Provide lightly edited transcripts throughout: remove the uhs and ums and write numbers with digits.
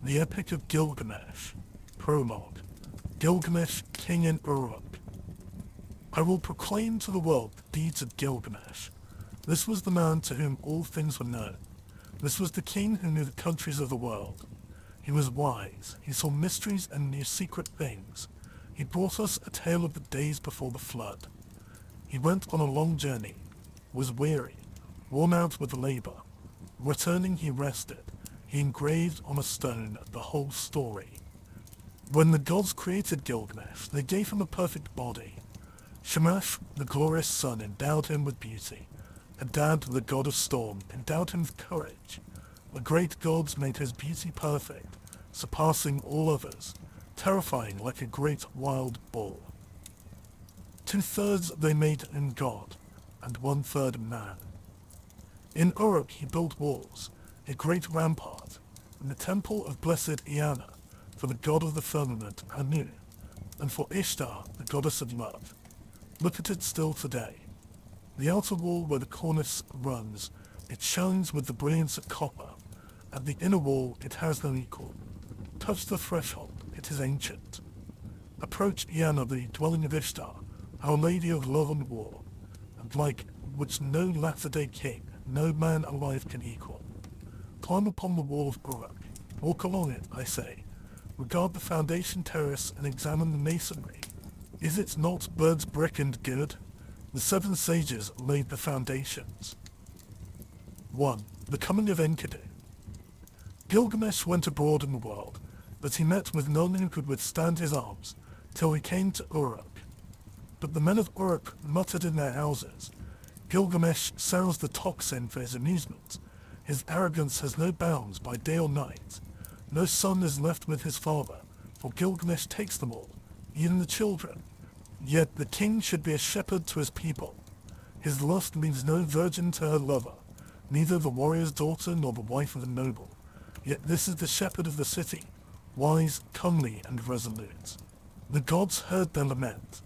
The Epic of Gilgamesh. Prologue. Gilgamesh, king in Uruk. I will proclaim to the world the deeds of Gilgamesh. This was the man to whom all things were known. This was the king who knew the countries of the world. He was wise. He saw mysteries and knew secret things. He brought us a tale of the days before the flood. He went on a long journey, was weary, worn out with labor. Returning, he rested. He engraved on a stone the whole story. When the gods created Gilgamesh, they gave him a perfect body. Shamash, the glorious sun, endowed him with beauty. Hadad, the god of storm, endowed him with courage. The great gods made his beauty perfect, surpassing all others, terrifying like a great wild bull. 2/3 they made him god, and 1/3 man. In Uruk he built walls, a great rampart, and the temple of blessed Iana, for the god of the firmament, Anu, and for Ishtar, the goddess of love. Look at it still today. The outer wall where the cornice runs, it shines with the brilliance of copper. At the inner wall it has no equal. Touch the threshold, it is ancient. Approach Iana, the dwelling of Ishtar, our lady of love and war, and like which no latter-day king, no man alive can equal. Climb upon the wall of Uruk, walk along it, I say. Regard the foundation terrace and examine the masonry. Is it not bird's brick and good? The 7 sages laid the foundations. 1. The coming of Enkidu. Gilgamesh went abroad in the world, but he met with none who could withstand his arms, till he came to Uruk. But the men of Uruk muttered in their houses, Gilgamesh sells the toxin for his amusement. His arrogance has no bounds by day or night. No son is left with his father, for Gilgamesh takes them all, even the children. Yet the king should be a shepherd to his people. His lust leaves no virgin to her lover, neither the warrior's daughter nor the wife of the noble. Yet this is the shepherd of the city, wise, comely, and resolute. The gods heard their lament.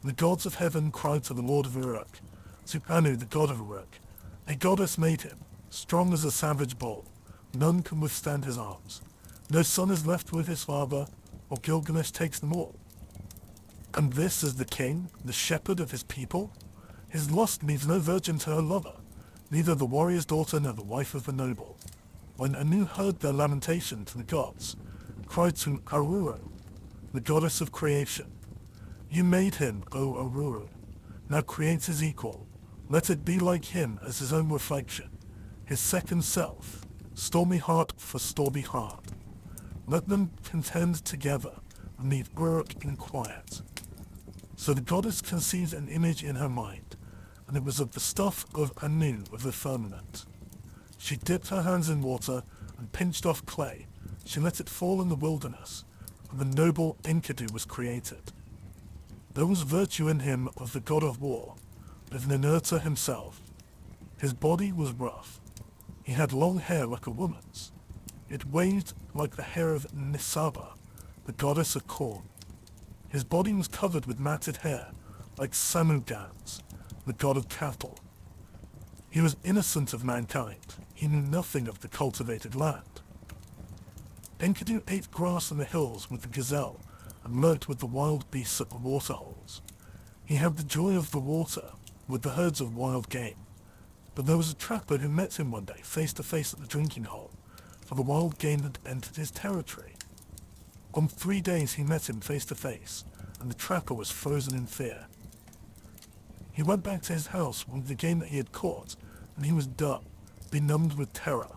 The gods of heaven cried to the lord of Uruk, to Anu, the god of Uruk. A goddess made him, strong as a savage bull. None can withstand his arms. No son is left with his father, or Gilgamesh takes them all. And this is the king, the shepherd of his people? His lust leaves no virgin to her lover, neither the warrior's daughter nor the wife of the noble. When Anu heard their lamentation to the gods, cried to Aruru, the goddess of creation, You made him, O Aruru. Now create his equal. Let it be like him as his own reflection, his second self, stormy heart for stormy heart. Let them contend together and leave Uruk in quiet. So the goddess conceived an image in her mind, and it was of the stuff of Anu of the firmament. She dipped her hands in water and pinched off clay. She let it fall in the wilderness, and the noble Enkidu was created. There was virtue in him of the god of war, of Ninurta himself. His body was rough. He had long hair like a woman's. It waved like the hair of Nisaba, the goddess of corn. His body was covered with matted hair, like Samugans, the god of cattle. He was innocent of mankind. He knew nothing of the cultivated land. Enkidu ate grass in the hills with the gazelle, and lurked with the wild beasts at the waterholes. He had the joy of the water, with the herds of wild game. But there was a trapper who met him one day face to face at the drinking hole, for the wild game had entered his territory. On 3 days he met him face to face, and the trapper was frozen in fear. He went back to his house with the game that he had caught, and he was dumb, benumbed with terror.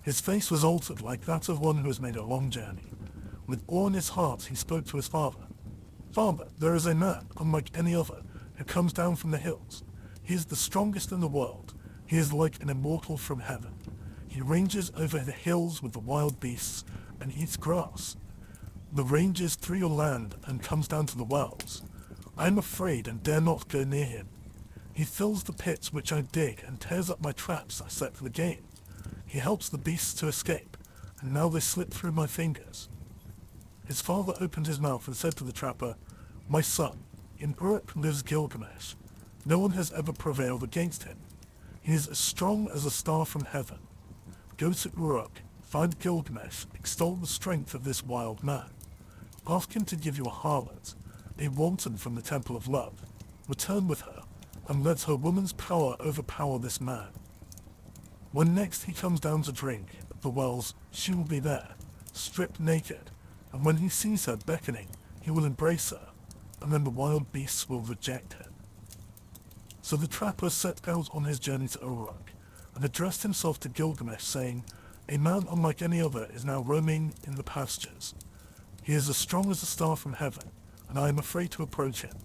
His face was altered like that of one who has made a long journey. With awe in his heart he spoke to his father. Father, there is a man, unlike any other, who comes down from the hills. He is the strongest in the world. He is like an immortal from heaven. He ranges over the hills with the wild beasts and eats grass. The ranges through your land and comes down to the wells. I am afraid and dare not go near him. He fills the pits which I dig and tears up my traps I set for the game. He helps the beasts to escape, and now they slip through my fingers. His father opened his mouth and said to the trapper, My son, in Uruk lives Gilgamesh. No one has ever prevailed against him. He is as strong as a star from heaven. Go to Uruk, Find Gilgamesh, extol the strength of this wild man. Ask him to give you a harlot, a wanton from the temple of love. Return with her, and let her woman's power overpower this man. When next he comes down to drink at the wells, she will be there, stripped naked, and when he sees her beckoning, he will embrace her, and then the wild beasts will reject him. So the trapper set out on his journey to Uruk, and addressed himself to Gilgamesh, saying, "A man unlike any other is now roaming in the pastures. He is as strong as a star from heaven, and I am afraid to approach him.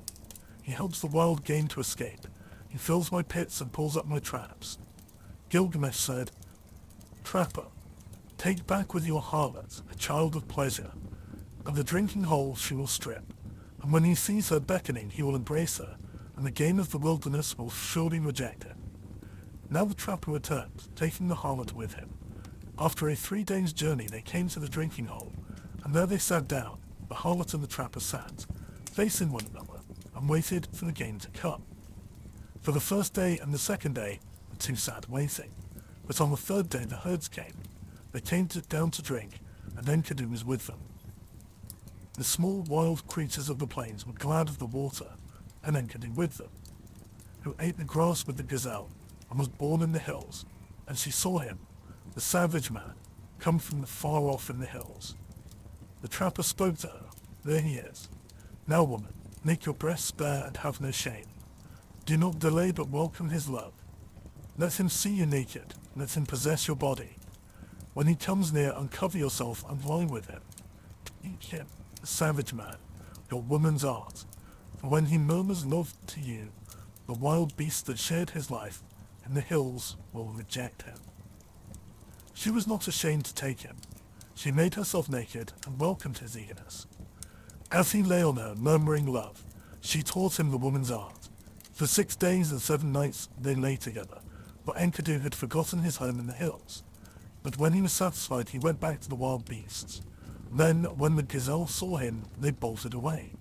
He helps the wild game to escape. He fills my pits and pulls up my traps." Gilgamesh said, "Trapper, take back with your harlot a child of pleasure. At the drinking hole she will strip, and when he sees her beckoning he will embrace her, and the game of the wilderness will surely reject him." Now the trapper returned, taking the harlot with him. After a 3 days' journey they came to the drinking hole, and there they sat down. The harlot and the trapper sat, facing one another, and waited for the game to come. For the first day and the second day, the two sat waiting, but on the third day the herds came. They came down to drink, and Enkidu was with them. The small wild creatures of the plains were glad of the water, and Enkidu with them, who ate the grass with the gazelle, and was born in the hills, and she saw him, the savage man, come from the far off in the hills. The trapper spoke to her. "There he is. Now, woman, make your breasts bare and have no shame. Do not delay but welcome his love. Let him see you naked, let him possess your body. When he comes near, uncover yourself and lie with him. Teach him, the savage man, your woman's art. For when he murmurs love to you, the wild beast that shared his life in the hills will reject him." She was not ashamed to take him. She made herself naked and welcomed his eagerness. As he lay on her, murmuring love, she taught him the woman's art. For 6 days and 7 nights they lay together, for Enkidu had forgotten his home in the hills. But when he was satisfied, he went back to the wild beasts. Then, when the gazelle saw him, they bolted away.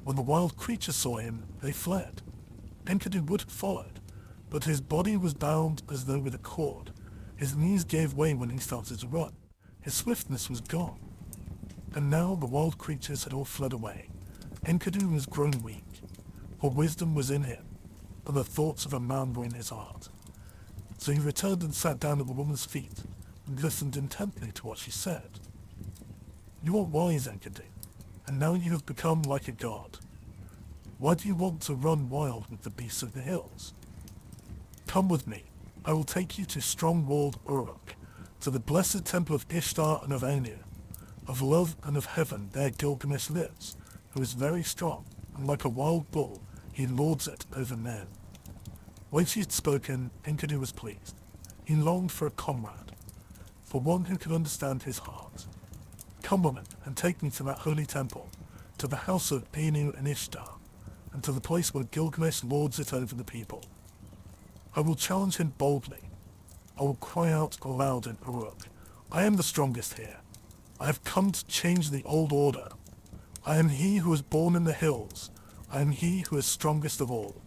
When the wild creatures saw him, they fled. Enkidu would have followed, but his body was bound as though with a cord. His knees gave way when he started to run. His swiftness was gone. And now the wild creatures had all fled away. Enkidu was grown weak, for wisdom was in him, and the thoughts of a man were in his heart. So he returned and sat down at the woman's feet, and listened intently to what she said. "You are wise, Enkidu, and now you have become like a god. Why do you want to run wild with the beasts of the hills? Come with me. I will take you to strong-walled Uruk, to the blessed temple of Ishtar and of Anu. Of love and of heaven there Gilgamesh lives, who is very strong, and like a wild bull he lords it over men." When she had spoken, Enkidu was pleased. He longed for a comrade, for one who could understand his heart. "Come, woman, and take me to that holy temple, to the house of Anu and Ishtar, and to the place where Gilgamesh lords it over the people. I will challenge him boldly. I will cry out aloud in Uruk, 'I am the strongest here. I have come to change the old order. I am he who was born in the hills. I am he who is strongest of all.'"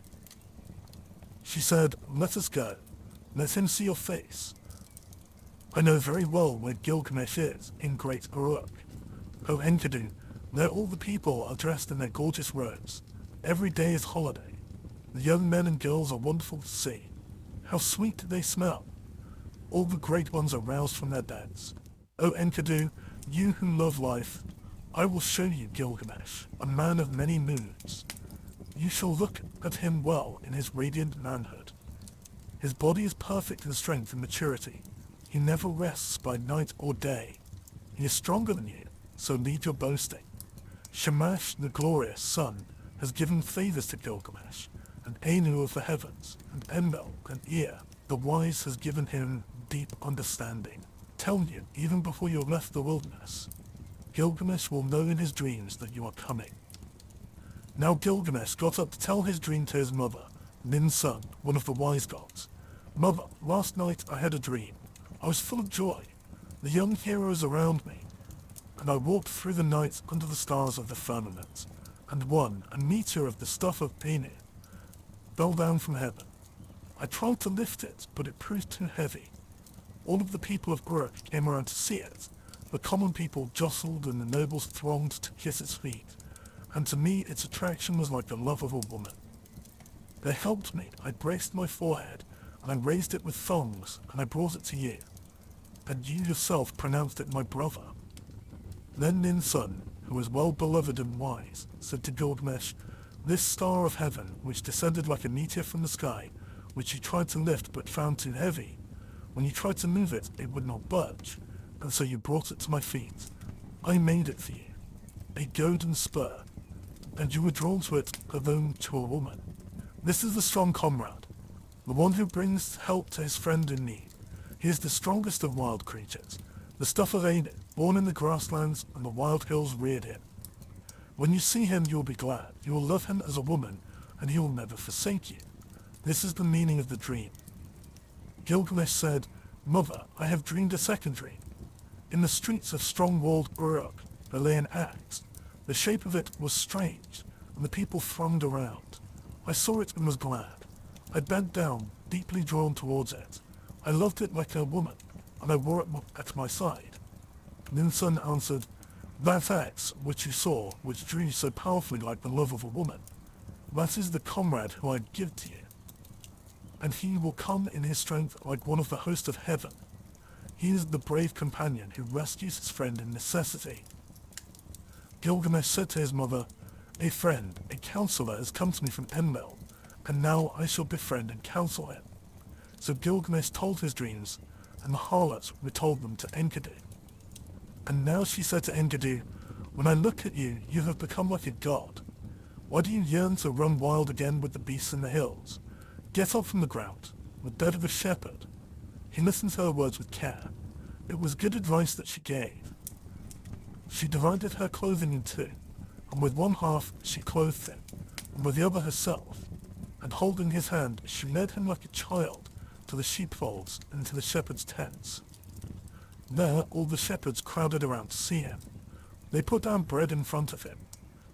She said, "Let us go. Let him see your face. I know very well where Gilgamesh is, in Great Uruk. O Enkidu, there all the people are dressed in their gorgeous robes. Every day is holiday. The young men and girls are wonderful to see. How sweet do they smell. All the great ones are roused from their beds. O Enkidu, you who love life, I will show you Gilgamesh, a man of many moods. You shall look at him well in his radiant manhood. His body is perfect in strength and maturity. He never rests by night or day. He is stronger than you, so lead your boasting. Shamash, the glorious sun, has given favors to Gilgamesh, and Anu of the heavens, and Enlil and Ea, the wise, has given him deep understanding. Tell you, even before you have left the wilderness, Gilgamesh will know in his dreams that you are coming." Now Gilgamesh got up to tell his dream to his mother, Nin's son, one of the wise gods. "Mother, last night I had a dream. I was full of joy, the young heroes around me, and I walked through the night under the stars of the firmament, and one, a meteor of the stuff of Anu, fell down from heaven. I tried to lift it, but it proved too heavy. All of the people of Uruk came around to see it. The common people jostled and the nobles thronged to kiss its feet, and to me its attraction was like the love of a woman. They helped me. I braced my forehead, and I raised it with thongs, and I brought it to you. And you yourself pronounced it my brother. Then Nin's son, who was well beloved and wise, said to Gilgamesh, "This star of heaven, which descended like a meteor from the sky, which you tried to lift but found too heavy, when you tried to move it, it would not budge, and so you brought it to my feet. I made it for you, a golden spur, and you were drawn to it alone to a woman. This is the strong comrade, the one who brings help to his friend in need. He is the strongest of wild creatures, the stuff of Aiden, born in the grasslands and the wild hills reared him. When you see him, you will be glad. You will love him as a woman, and he will never forsake you. This is the meaning of the dream." Gilgamesh said, "Mother, I have dreamed a second dream. In the streets of strong-walled Uruk, there lay an axe. The shape of it was strange, and the people thronged around. I saw it and was glad. I bent down, deeply drawn towards it. I loved it like a woman, and I wore it at my side." Nin's son answered, "That axe which you saw, which drew you so powerfully like the love of a woman, that is the comrade who I give to you. And he will come in his strength like one of the host of heaven. He is the brave companion who rescues his friend in necessity." Gilgamesh said to his mother, "A friend, a counselor has come to me from Enlil, and now I shall befriend and counsel him." So Gilgamesh told his dreams, and the harlots retold them to Enkidu. And now she said to Enkidu, "When I look at you, you have become like a god. Why do you yearn to run wild again with the beasts in the hills? Get up from the ground, the dead of a shepherd." He listened to her words with care. It was good advice that she gave. She divided her clothing in two, and with one half she clothed him, and with the other herself, and holding his hand she led him like a child to the sheepfolds and to the shepherds' tents. There all the shepherds crowded around to see him. They put down bread in front of him,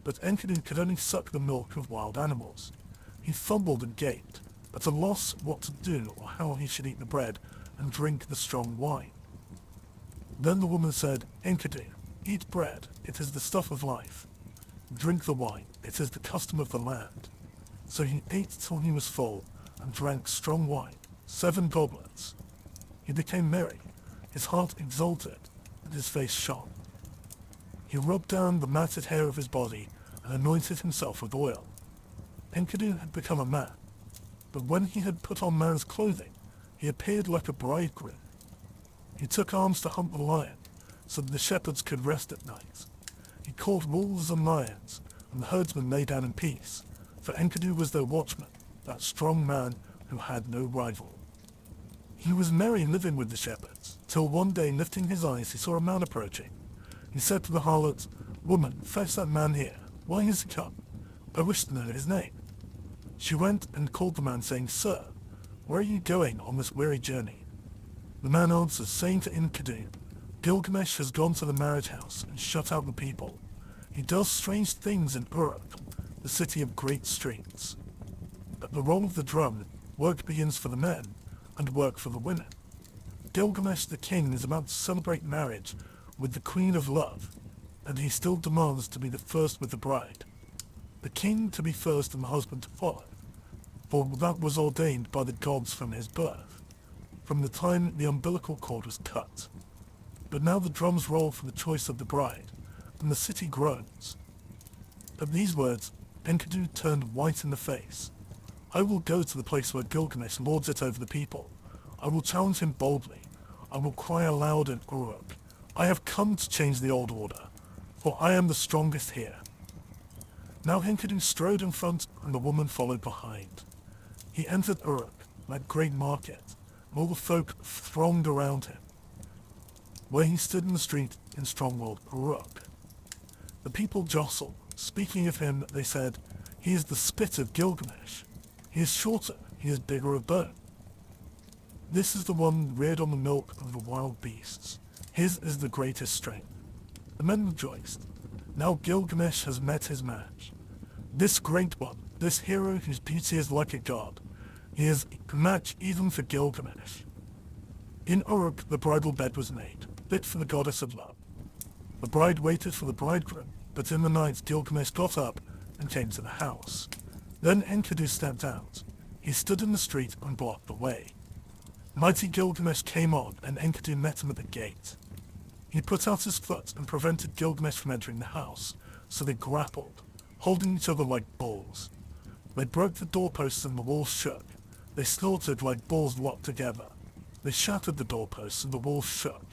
but Enkidu could only suck the milk of wild animals. He fumbled and gaped, at a loss what to do or how he should eat the bread and drink the strong wine. Then the woman said, "Enkidu, eat bread, it is the stuff of life. Drink the wine, it is the custom of the land." So he ate till he was full and drank strong wine, 7 goblets. He became merry, his heart exulted, and his face shone. He rubbed down the matted hair of his body and anointed himself with oil. Enkidu had become a man, but when he had put on man's clothing, he appeared like a bridegroom. He took arms to hunt the lion, so that the shepherds could rest at night. He caught wolves and lions, and the herdsmen lay down in peace, for Enkidu was their watchman, that strong man who had no rival. He was merry living with the shepherds, till one day lifting his eyes he saw a man approaching. He said to the harlot, "Woman, fetch that man here. Why has he come? I wish to know his name." She went and called the man, saying, "Sir, where are you going on this weary journey?" The man answered, saying to Enkidu, "Gilgamesh has gone to the marriage house and shut out the people. He does strange things in Uruk, the city of great streets. At the roll of the drum, work begins for the men, and work for the women. Gilgamesh the king is about to celebrate marriage with the queen of love, and he still demands to be the first with the bride. The king to be first and the husband to follow, for that was ordained by the gods from his birth, from the time the umbilical cord was cut. But now the drums roll for the choice of the bride, and the city groans." At these words, Enkidu turned white in the face. "I will go to the place where Gilgamesh lords it over the people. I will challenge him boldly. I will cry aloud in Uruk. I have come to change the old order, for I am the strongest here." Now Enkidu strode in front, and the woman followed behind. He entered Uruk, that great market, and all the folk thronged around him, where he stood in the street in strong-walled Uruk. The people jostled. Speaking of him, they said, "He is the spit of Gilgamesh. He is shorter, he is bigger of bone. This is the one reared on the milk of the wild beasts. His is the greatest strength." The men rejoiced. Now Gilgamesh has met his match. This great one, this hero whose beauty is like a god. He is a match even for Gilgamesh. In Uruk, the bridal bed was made, fit for the goddess of love. The bride waited for the bridegroom, but in the night Gilgamesh got up and came to the house. Then Enkidu stepped out. He stood in the street and blocked the way. Mighty Gilgamesh came on, and Enkidu met him at the gate. He put out his foot and prevented Gilgamesh from entering the house, so they grappled, holding each other like bulls. They broke the doorposts and the walls shook. They snorted like bulls locked together. They shattered the doorposts and the walls shook.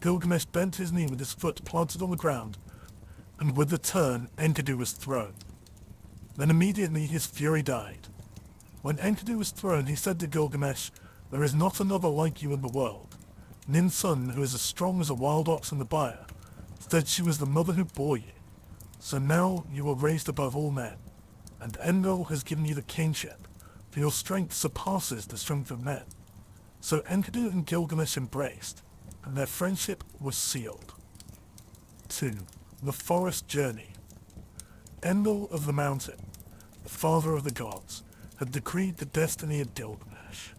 Gilgamesh bent his knee with his foot planted on the ground, and with the turn, Enkidu was thrown. Then immediately his fury died. When Enkidu was thrown, he said to Gilgamesh, "There is not another like you in the world." Nin's son, who is as strong as a wild ox in the byre, said she was the mother who bore you. So now you are raised above all men, and Enlil has given you the kingship, for your strength surpasses the strength of men. So Enkidu and Gilgamesh embraced, and their friendship was sealed. 2. The Forest Journey. Enlil of the Mountain, the father of the gods, had decreed the destiny of Gilgamesh.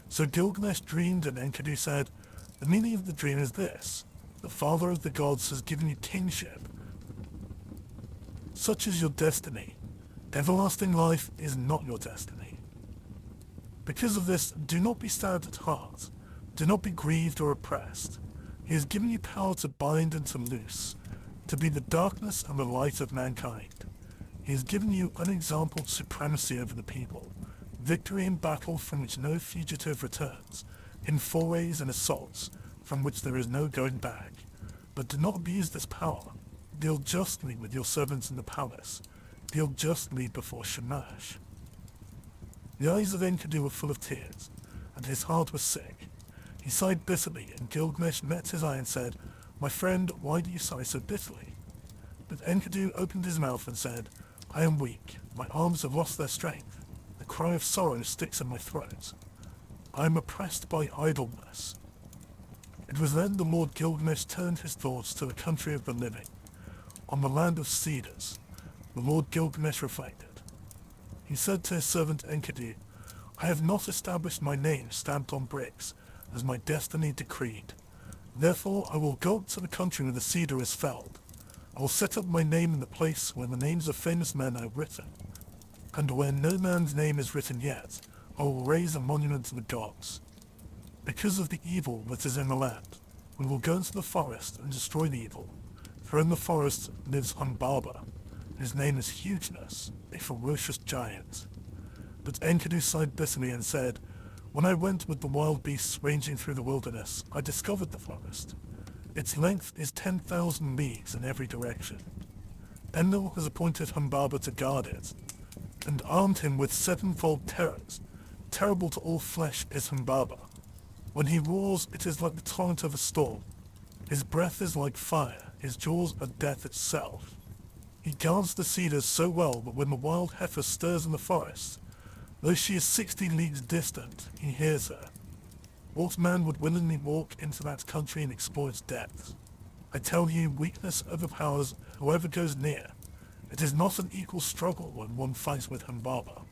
So Gilgamesh dreamed, and Enkidu said, "The meaning of the dream is this: the father of the gods has given you kingship. Such is your destiny. Everlasting life is not your destiny. Because of this, do not be sad at heart. Do not be grieved or oppressed. He has given you power to bind and to loose, to be the darkness and the light of mankind. He has given you unexampled supremacy over the people, victory in battle from which no fugitive returns, in forays and assaults from which there is no going back. But do not abuse this power. Deal justly with your servants in the palace. Deal justly before Shamash." The eyes of Enkidu were full of tears, and his heart was sick. He sighed bitterly, and Gilgamesh met his eye and said, "My friend, why do you sigh so bitterly?" But Enkidu opened his mouth and said, "I am weak. My arms have lost their strength. The cry of sorrow sticks in my throat. I am oppressed by idleness." It was then the Lord Gilgamesh turned his thoughts to the country of the living. On the land of cedars, the Lord Gilgamesh reflected. He said to his servant Enkidu, "I have not established my name stamped on bricks, as my destiny decreed. Therefore I will go up to the country where the cedar is felled. I will set up my name in the place where the names of famous men are written. And where no man's name is written yet, I will raise a monument to the gods. Because of the evil that is in the land, we will go into the forest and destroy the evil. For in the forest lives Humbaba. His name is Hugeness, a ferocious giant." But Enkidu sighed bitterly and said, "When I went with the wild beasts ranging through the wilderness, I discovered the forest. Its length is 10,000 leagues in every direction. Enlil has appointed Humbaba to guard it, and armed him with sevenfold terrors. Terrible to all flesh is Humbaba. When he roars, it is like the torrent of a storm. His breath is like fire, his jaws are death itself. He guards the cedars so well that when the wild heifer stirs in the forest, though she is 60 leagues distant, he hears her. What man would willingly walk into that country and explore its depths? I tell you, weakness overpowers whoever goes near. It is not an equal struggle when one fights with Humbaba.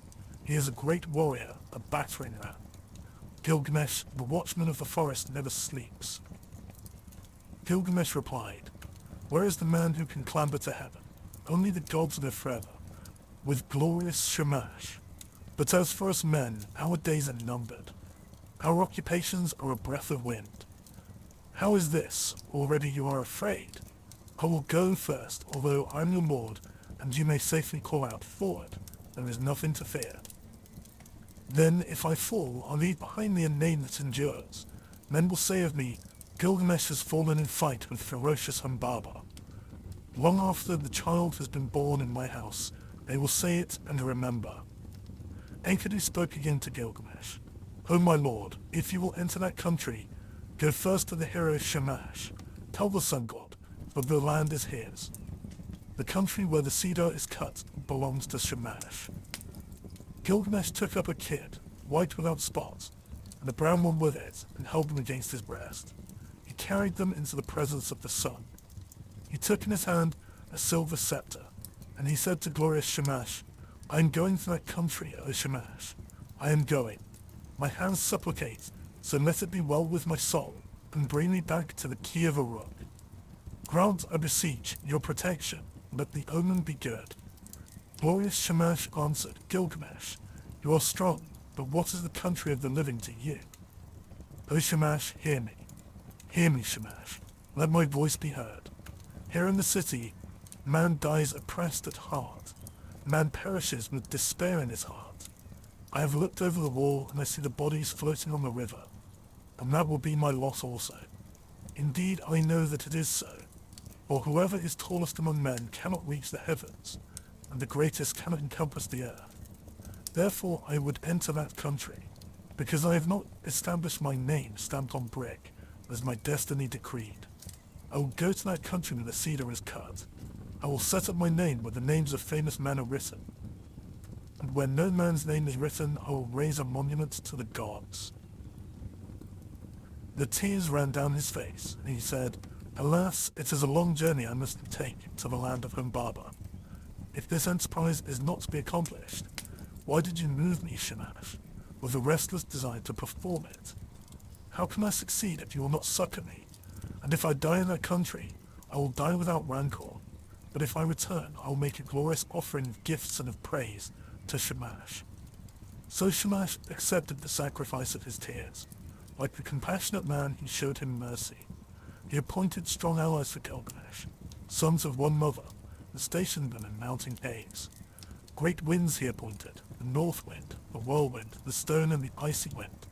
He is a great warrior, a battering ram. Gilgamesh, the watchman of the forest, never sleeps." Gilgamesh replied, "Where is the man who can clamber to heaven? Only the gods live forever, with glorious Shamash. But as for us men, our days are numbered. Our occupations are a breath of wind. How is this? Already you are afraid. I will go first, although I am your lord, and you may safely call out forward. There is nothing to fear. Then, if I fall, I'll leave behind me a name that endures. Men will say of me, Gilgamesh has fallen in fight with ferocious Humbaba. Long after the child has been born in my house, they will say it and remember." Enkidu spoke again to Gilgamesh. "O my lord, if you will enter that country, go first to the hero Shamash. Tell the sun god, for the land is his. The country where the cedar is cut belongs to Shamash." Gilgamesh took up a kid, white without spots, and a brown one with it, and held them against his breast. He carried them into the presence of the sun. He took in his hand a silver scepter, and he said to glorious Shamash, "I am going to that country, O Shamash. I am going. My hands supplicate, So let it be well with my soul, and bring me back to the key of Uruk. Grant, I beseech, your protection, let the omen be good. Glorious Shamash answered, Gilgamesh, you are strong, but what is the country of the living to you? O Shamash, hear me. Hear me, Shamash. Let my voice be heard. Here in the city, man dies oppressed at heart. Man perishes with despair in his heart. I have looked over the wall and I see the bodies floating on the river, and that will be my lot also. Indeed, I know that it is so, for whoever is tallest among men cannot reach the heavens, and the greatest cannot encompass the earth. Therefore I would enter that country, because I have not established my name stamped on brick, as my destiny decreed. I will go to that country where the cedar is cut. I will set up my name where the names of famous men are written. And where no man's name is written, I will raise a monument to the gods. The tears ran down his face, and he said, Alas, it is a long journey I must take to the land of Humbaba. If this enterprise is not to be accomplished, why did you move me, Shamash, with a restless desire to perform it? How can I succeed if you will not succor me? And if I die in that country, I will die without rancor. But if I return, I will make a glorious offering of gifts and of praise to Shamash. So Shamash accepted the sacrifice of his tears. Like the compassionate man, he showed him mercy. He appointed strong allies for Gilgamesh, sons of one mother, and stationed them in mountain caves. Great winds he appointed, the north wind, the whirlwind, the stone and the icy wind,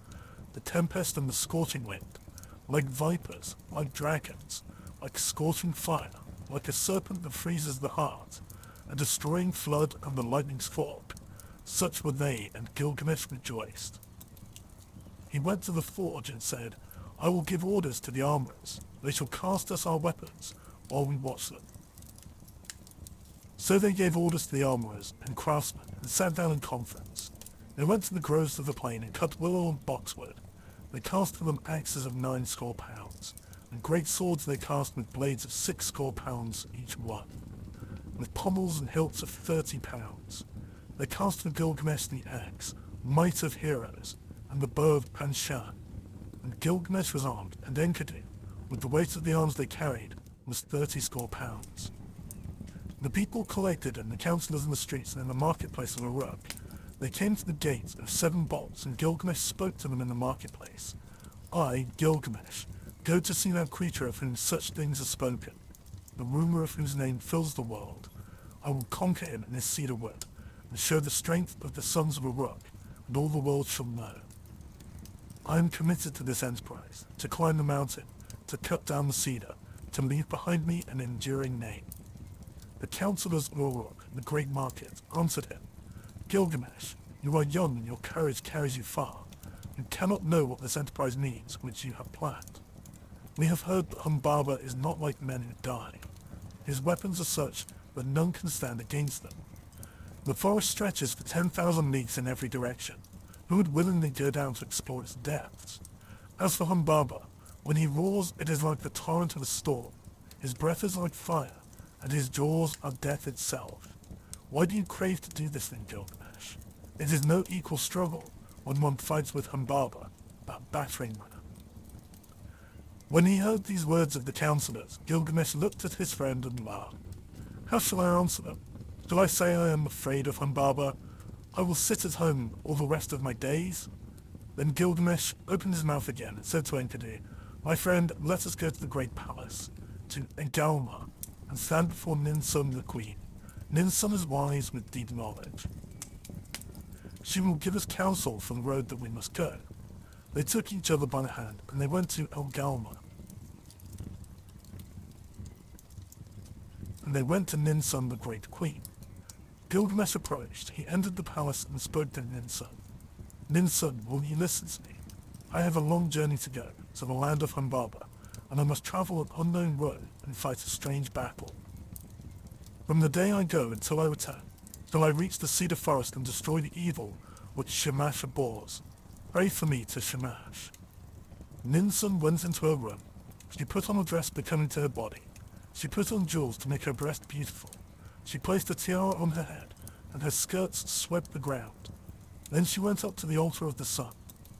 the tempest and the scorching wind, like vipers, like dragons, like scorching fire, like a serpent that freezes the heart, a destroying flood and the lightning's fork. Such were they, and Gilgamesh rejoiced. He went to the forge and said, I will give orders to the armorers. They shall cast us our weapons while we watch them. So they gave orders to the armorers and craftsmen and sat down in conference. They went to the groves of the plain and cut willow and boxwood. They cast for them axes of 90 pounds, and great swords they cast with blades of 60 pounds each one, with pommels and hilts of 30 pounds. They cast for Gilgamesh the axe, might of heroes, and the bow of Panshan. And Gilgamesh was armed, and Enkidu, with the weight of the arms they carried, was 30 pounds. The people collected, and the councillors in the streets and in the marketplace of Uruk. They came to the gate of 7 bolts, and Gilgamesh spoke to them in the marketplace. I, Gilgamesh, go to see that creature of whom such things are spoken, the rumour of whose name fills the world. I will conquer him in his cedar wood, and show the strength of the sons of Uruk, and all the world shall know. I am committed to this enterprise, to climb the mountain, to cut down the cedar, to leave behind me an enduring name. The councillors of Uruk, the great market, answered him, Gilgamesh, you are young and your courage carries you far. You cannot know what this enterprise means which you have planned. We have heard that Humbaba is not like men who die. His weapons are such that none can stand against them. The forest stretches for 10,000 leagues in every direction. Who would willingly go down to explore its depths? As for Humbaba, when he roars, it is like the torrent of a storm. His breath is like fire, and his jaws are death itself. Why do you crave to do this thing, Gilgamesh? It is no equal struggle when one fights with Humbaba, that battering ram. When he heard these words of the councillors, Gilgamesh looked at his friend and laughed. How shall I answer them? Shall I say I am afraid of Humbaba? I will sit at home all the rest of my days? Then Gilgamesh opened his mouth again and said to Enkidu, My friend, let us go to the great palace, to Egalma, and stand before Ninsun the queen. Ninsun is wise with deep knowledge. She will give us counsel for the road that we must go. They took each other by the hand, and they went to Egalma. And they went to Ninsun the great queen. Gilgamesh approached. He entered the palace and spoke to Ninsun. Ninsun, will you listen to me? I have a long journey to go, to the land of Humbaba, and I must travel an unknown road and fight a strange battle. From the day I go until I return, till I reach the cedar forest and destroy the evil which Shamash abhors, pray for me to Shamash. Ninsun went into her room. She put on a dress becoming to her body. She put on jewels to make her breast beautiful. She placed a tiara on her head, and her skirts swept the ground. Then she went up to the altar of the sun,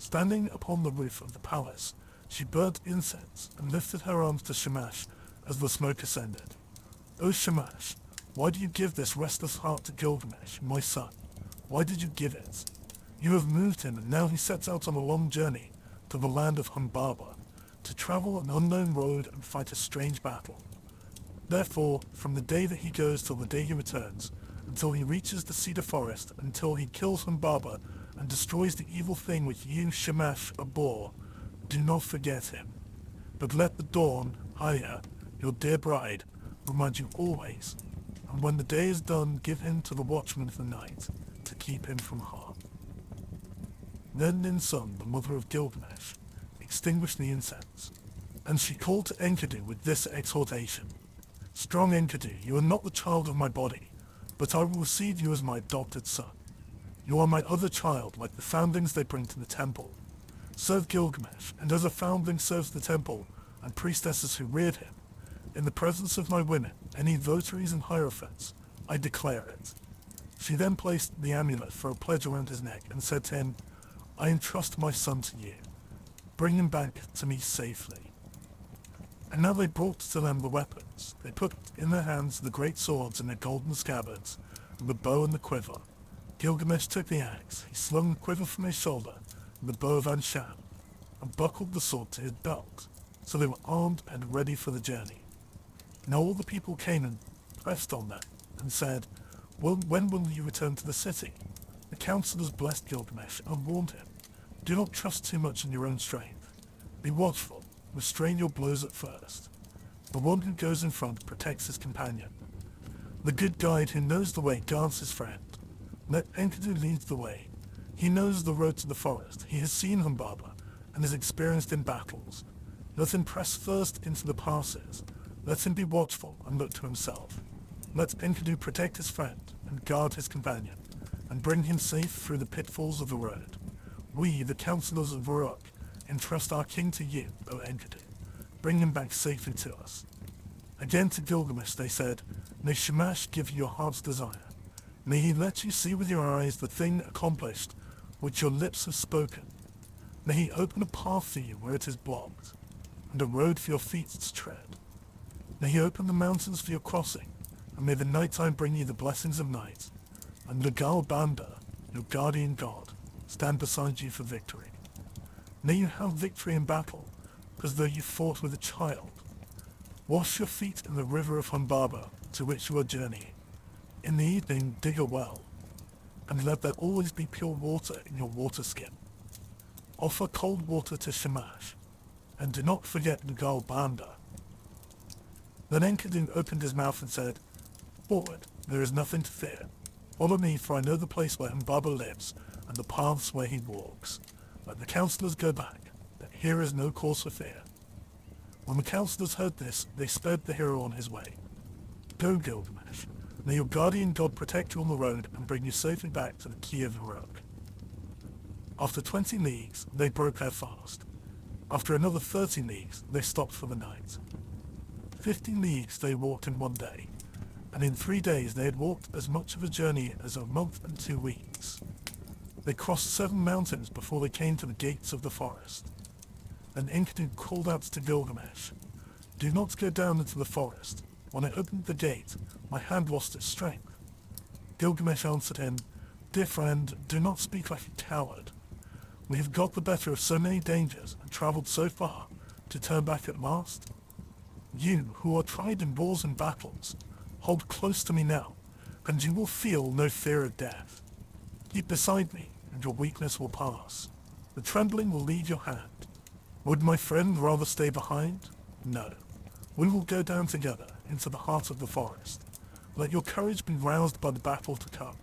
Standing upon the roof of the palace, she burnt incense and lifted her arms to Shamash as the smoke ascended. O Shamash, why do you give this restless heart to Gilgamesh, my son? Why did you give it? You have moved him, and now he sets out on a long journey to the land of Humbaba, to travel an unknown road and fight a strange battle. Therefore, from the day that he goes till the day he returns, until he reaches the cedar forest, until he kills Humbaba and destroys the evil thing which you, Shamash, abhor, do not forget him. But let the dawn, Haya, your dear bride, remind you always, and when the day is done, give him to the watchman of the night, to keep him from harm. Then Ninsun, the mother of Gilgamesh, extinguished the incense, and she called to Enkidu with this exhortation. Strong Enkidu, you are not the child of my body, but I will receive you as my adopted son. You are my other child, like the foundlings they bring to the temple. Serve Gilgamesh, and as a foundling serves the temple, and priestesses who reared him, in the presence of my women, any votaries and hierophants, I declare it. She then placed the amulet for a pledge around his neck, and said to him, I entrust my son to you. Bring him back to me safely. And now they brought to them the weapons. They put in their hands the great swords in their golden scabbards, and the bow and the quiver. Gilgamesh took the axe, he slung the quiver from his shoulder, and the bow of Anshan, and buckled the sword to his belt. So they were armed and ready for the journey. Now all the people came and pressed on them, and said, well, when will you return to the city? The counselors blessed Gilgamesh and warned him, do not trust too much in your own strength. Be watchful. Restrain your blows at first. The one who goes in front protects his companion. The good guide who knows the way guards his friend. Let Enkidu lead the way. He knows the road to the forest. He has seen Humbaba and is experienced in battles. Let him press first into the passes. Let him be watchful and look to himself. Let Enkidu protect his friend and guard his companion, and bring him safe through the pitfalls of the road. We, the counselors of Varuk, entrust our king to you, O Enkidu. Bring him back safely to us. Again to Gilgamesh they said, may Shamash give you your heart's desire. May he let you see with your eyes the thing accomplished which your lips have spoken. May he open a path for you where it is blocked, and a road for your feet to tread. May he open the mountains for your crossing, and may the nighttime bring you the blessings of night, and Lugal Banda, your guardian god, stand beside you for victory. May you have victory in battle, as though you fought with a child. Wash your feet in the river of Humbaba, to which you are journeying. In the evening dig a well, and let there always be pure water in your water skin. Offer cold water to Shamash, and do not forget Lugal Banda. Then Enkidu opened his mouth and said, forward, there is nothing to fear. Follow me, for I know the place where Humbaba lives, and the paths where he walks. Let the counselors go back, that here is no cause for fear. When the counselors heard this, they sped the hero on his way. Go, Gilgamesh. May your guardian god protect you on the road and bring you safely back to the key of Varuk. After 20 leagues, they broke their fast. After another 30 leagues, they stopped for the night. 50 leagues they walked in one day, and in 3 days they had walked as much of a journey as a month and 2 weeks. They crossed 7 mountains before they came to the gates of the forest. Then Enkidu called out to Gilgamesh, do not go down into the forest. When I opened the gate, my hand lost its strength. Gilgamesh answered him, dear friend, do not speak like a coward. We have got the better of so many dangers and travelled so far to turn back at last. You, who are tried in wars and battles, hold close to me now, and you will feel no fear of death. Keep beside me, and your weakness will pass. The trembling will leave your hand. Would my friend rather stay behind? No. We will go down together into the heart of the forest. Let your courage be roused by the battle to come.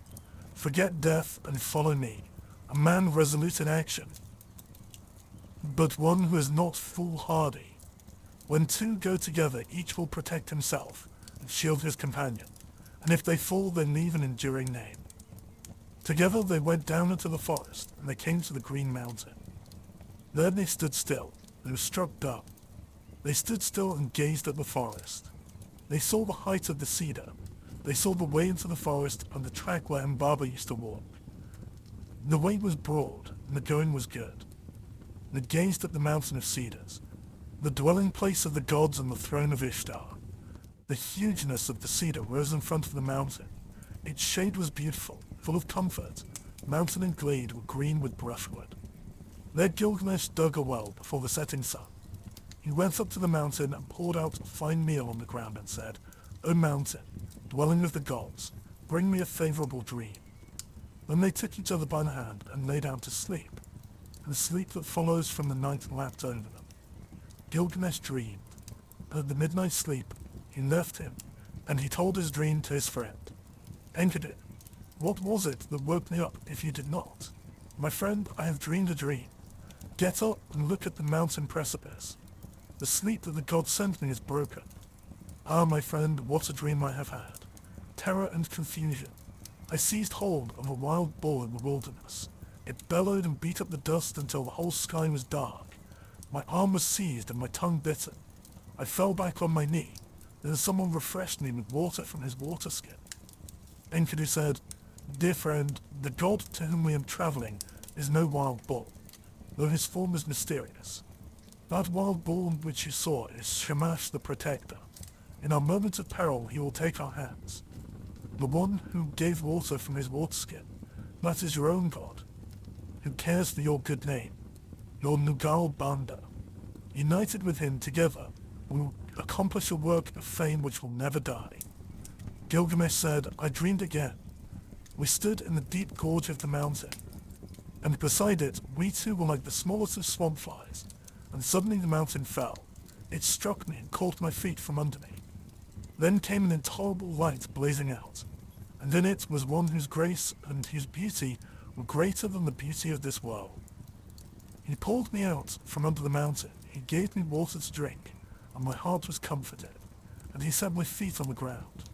Forget death and follow me, a man resolute in action, but one who is not foolhardy. When two go together, each will protect himself and shield his companion, and if they fall, they leave an enduring name. Together they went down into the forest, and they came to the Green Mountain. There they stood still. They were struck dumb. They stood still and gazed at the forest. They saw the height of the cedar. They saw the way into the forest and the track where Mbaba used to walk. The way was broad, and the going was good. and gazed at the mountain of cedars, the dwelling place of the gods and the throne of Ishtar. The hugeness of the cedar rose in front of the mountain. Its shade was beautiful, full of comfort. Mountain and glade were green with brushwood. There Gilgamesh dug a well before the setting sun. He went up to the mountain and poured out a fine meal on the ground and said, "O mountain, dwelling of the gods, bring me a favorable dream." Then they took each other by the hand and lay down to sleep, and the sleep that follows from the night lapped over them. Gilgamesh dreamed, but at the midnight sleep he left him, and he told his dream to his friend. Enkidu, what was it that woke me up if you did not? My friend, I have dreamed a dream. Get up and look at the mountain precipice. The sleep that the god sent me is broken. Ah, my friend, what a dream I have had. Terror and confusion. I seized hold of a wild bull in the wilderness. It bellowed and beat up the dust until the whole sky was dark. My arm was seized and my tongue bitten. I fell back on my knee. Then someone refreshed me with water from his water skin. Enkidu said, "Dear friend, the god to whom we are traveling is no wild bull, though his form is mysterious. That wild bull which you saw is Shamash the Protector. In our moment of peril he will take our hands. The one who gave water from his water skin, that is your own god, who cares for your good name, your Nugal Banda. United with him together, we will accomplish a work of fame which will never die." Gilgamesh said, "I dreamed again. We stood in the deep gorge of the mountain, and beside it we two were like the smallest of swamp flies, and suddenly the mountain fell. It struck me and caught my feet from under me. Then came an intolerable light blazing out, and in it was one whose grace and whose beauty were greater than the beauty of this world. He pulled me out from under the mountain, he gave me water to drink, and my heart was comforted, and he set my feet on the ground.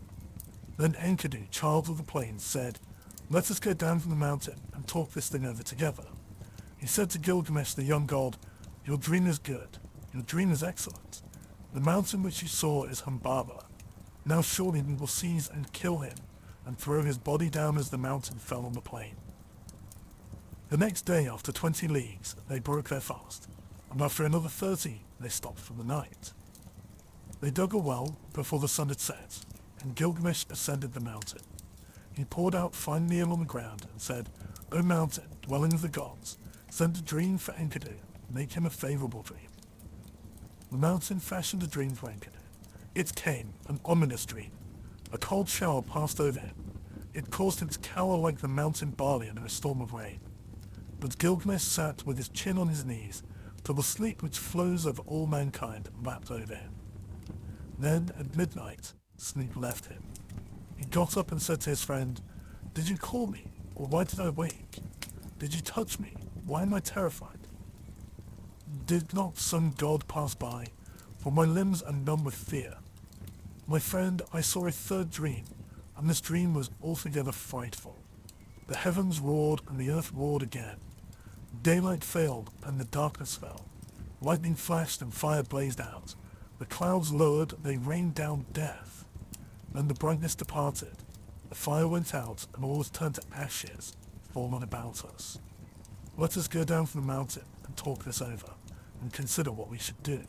Then Enkidu, child of the plains, said, 'Let us go down from the mountain and talk this thing over together.' He said to Gilgamesh the young god, 'Your dream is good. Your dream is excellent. The mountain which you saw is Humbaba. Now surely we will seize and kill him and throw his body down as the mountain fell on the plain.' The next day, after 20 leagues, they broke their fast, and after another 30, they stopped for the night. They dug a well before the sun had set, and Gilgamesh ascended the mountain. He poured out fine meal on the ground and said, 'O mountain, dwelling of the gods, send a dream for Enkidu, make him a favorable dream.' The mountain fashioned a dream for Enkidu. It came, an ominous dream. A cold shower passed over him. It caused him to cower like the mountain barley under a storm of rain. But Gilgamesh sat with his chin on his knees, till the sleep which flows over all mankind lapped over him. Then, at midnight, sleep left him. He got up and said to his friend, 'Did you call me, or why did I wake? Did you touch me? Why am I terrified? Did not some god pass by? For my limbs are numb with fear.' My friend, I saw a third dream, and this dream was altogether frightful. The heavens roared, and the earth roared again. Daylight failed, and the darkness fell. Lightning flashed, and fire blazed out. The clouds lowered, they rained down death. Then the brightness departed. The fire went out, and all was turned to ashes, fallen about us. Let us go down from the mountain, and talk this over, and consider what we should do."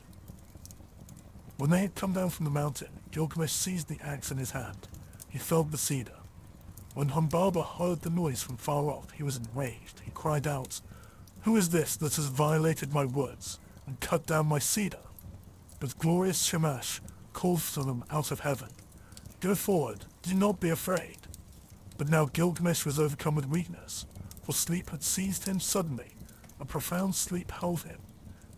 When they had come down from the mountain, Gilgamesh seized the axe in his hand. He felled the cedar. When Humbaba heard the noise from far off, he was enraged. He cried out, "Who is this that has violated my woods and cut down my cedar?" But glorious Shamash called to them out of heaven, "Go forward, do not be afraid." But now Gilgamesh was overcome with weakness, for sleep had seized him suddenly. A profound sleep held him.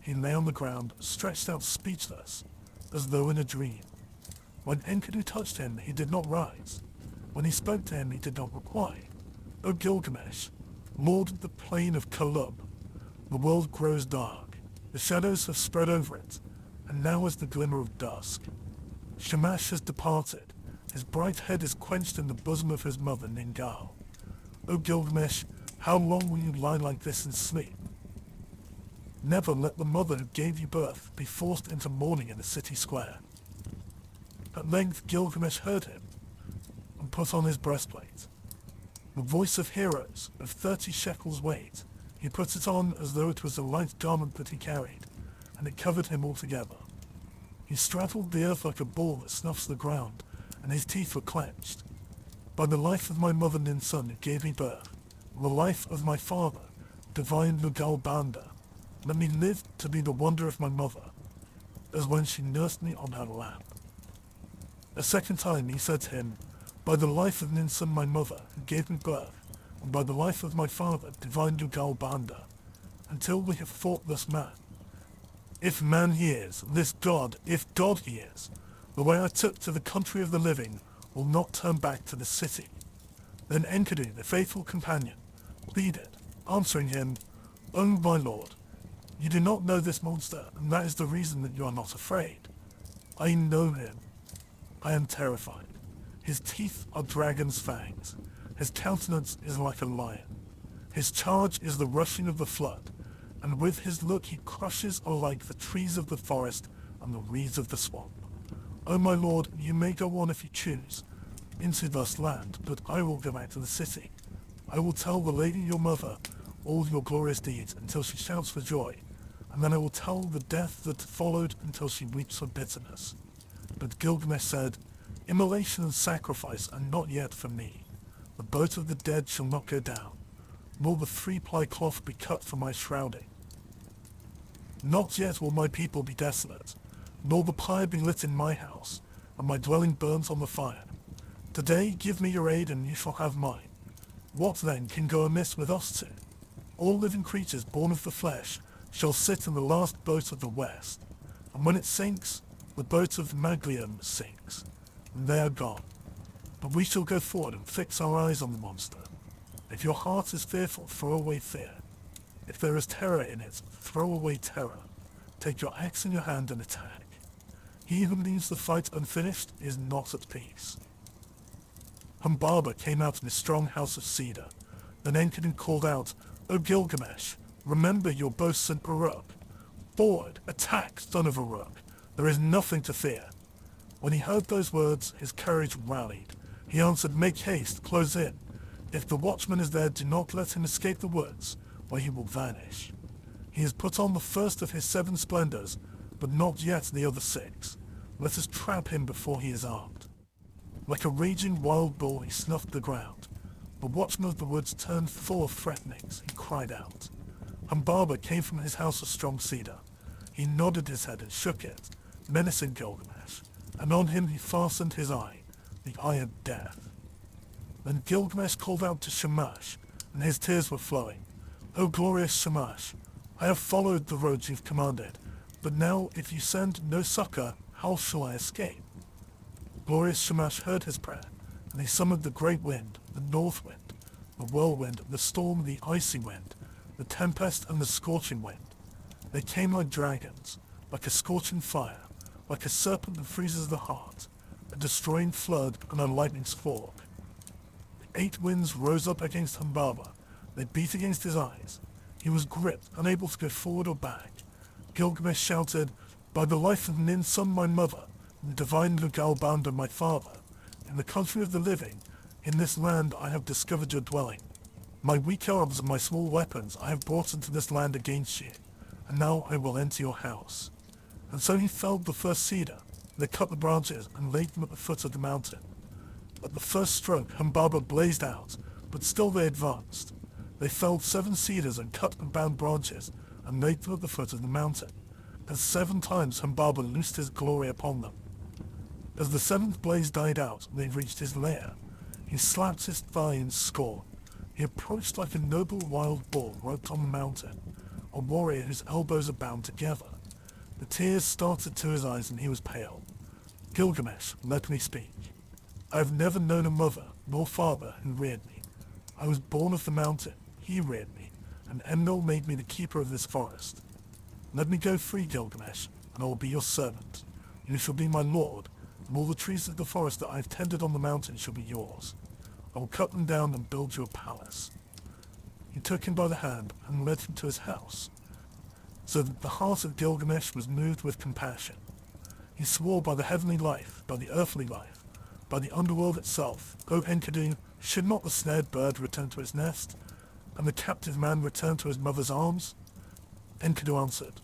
He lay on the ground, stretched out speechless, as though in a dream. When Enkidu touched him, he did not rise. When he spoke to him, he did not reply. "O Gilgamesh, lord of the plain of Kalub, the world grows dark. The shadows have spread over it, and now is the glimmer of dusk. Shamash has departed. His bright head is quenched in the bosom of his mother Ningal. O Gilgamesh, how long will you lie like this in sleep? Never let the mother who gave you birth be forced into mourning in the city square." At length Gilgamesh heard him, and put on his breastplate. The voice of heroes, of 30 shekels weight, He put it on as though it was a light garment that he carried, and it covered him altogether. He straddled the earth like a bull that snuffs the ground, and his teeth were clenched. By the life of my mother Ninsun who gave me birth, the life of my father, divine Lugal Banda, let me live to be the wonder of my mother, as when she nursed me on her lap. A second time he said to him, by the life of Ninsun my mother, who gave me birth, and by the life of my father, divine Lugal Banda, until we have fought this man. If man he is, this God, if God he is, the way I took to the country of the living will not turn back to the city. Then Enkidu, the faithful companion, pleaded, answering him, O my lord, you do not know this monster, and that is the reason that you are not afraid. I know him. I am terrified. His teeth are dragon's fangs. His countenance is like a lion. His charge is the rushing of the flood, and with his look he crushes alike the trees of the forest and the reeds of the swamp. O my lord, you may go on if you choose, into this land, but I will go back to the city. I will tell the lady your mother all your glorious deeds until she shouts for joy, and then I will tell the death that followed until she weeps for bitterness. But Gilgamesh said, Immolation and sacrifice are not yet for me. The boat of the dead shall not go down, nor the 3-ply cloth be cut for my shrouding. Not yet will my people be desolate, nor the pyre be lit in my house, and my dwelling burns on the fire. Today give me your aid, and you shall have mine. What then can go amiss with us two? All living creatures born of the flesh shall sit in the last boat of the west, and when it sinks, the boat of Maglium sinks, and they are gone. But we shall go forward and fix our eyes on the monster. If your heart is fearful, throw away fear. If there is terror in it, throw away terror. Take your axe in your hand and attack. He who leaves the fight unfinished is not at peace. Humbaba came out in his strong house of cedar. Then Enkidu called out, O Gilgamesh, remember your boasts and Uruk. Forward, attack, son of Uruk. There is nothing to fear. When he heard those words, his courage rallied. He answered, Make haste, close in. If the watchman is there, do not let him escape the woods, where he will vanish. He has put on the first of his 7 splendors, but not yet the other 6. Let us trap him before he is armed. Like a raging wild bull, he snuffed the ground. The watchman of the woods turned full of threatenings. He cried out. Humbaba came from his house of strong cedar. He nodded his head and shook it, menacing Gilgamesh, and on him he fastened his eye, the eye of death. Then Gilgamesh called out to Shamash, and his tears were flowing. O glorious Shamash, I have followed the roads you've commanded, but now if you send no succor, how shall I escape? Glorious Shamash heard his prayer, and he summoned the great wind, the north wind, the whirlwind, the storm, the icy wind, the tempest, and the scorching wind. They came like dragons, like a scorching fire, like a serpent that freezes the heart, a destroying flood, and a lightning spark. The 8 winds rose up against Humbaba. They beat against his eyes. He was gripped, unable to go forward or back. Gilgamesh shouted, By the life of Ninsun my mother, and the divine Lugal Banda my father, in the country of the living, in this land I have discovered your dwelling. My weak arms and my small weapons I have brought into this land against you, and now I will enter your house. And so he felled the first cedar. They cut the branches and laid them at the foot of the mountain. At the first stroke, Humbaba blazed out, but still they advanced. They felled 7 cedars and cut and bound branches, and laid them at the foot of the mountain. And 7 times Humbaba loosed his glory upon them. As the 7th blaze died out, they reached his lair. He slapped his thigh in scorn. He approached like a noble wild bull roped on the mountain, a warrior whose elbows are bound together. The tears started to his eyes and he was pale. Gilgamesh, let me speak. I have never known a mother nor father who reared me. I was born of the mountain, he reared me, and Enlil made me the keeper of this forest. Let me go free, Gilgamesh, and I will be your servant. You shall be my lord, and all the trees of the forest that I have tended on the mountain shall be yours. I will cut them down and build you a palace. He took him by the hand and led him to his house, so that the heart of Gilgamesh was moved with compassion. He swore by the heavenly life, by the earthly life, by the underworld itself, O Enkidu, should not the snared bird return to its nest? and the captive man return to his mother's arms? Enkidu answered,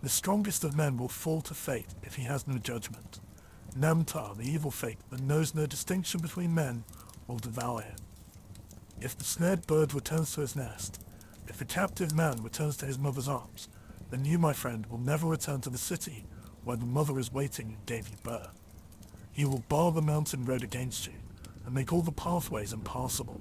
the strongest of men will fall to fate if he has no judgment. Namtar, the evil fate that knows no distinction between men, will devour him. If the snared bird returns to his nest, if the captive man returns to his mother's arms, then you, my friend, will never return to the city where the mother is waiting and gave you birth. He will bar the mountain road against you and make all the pathways impassable.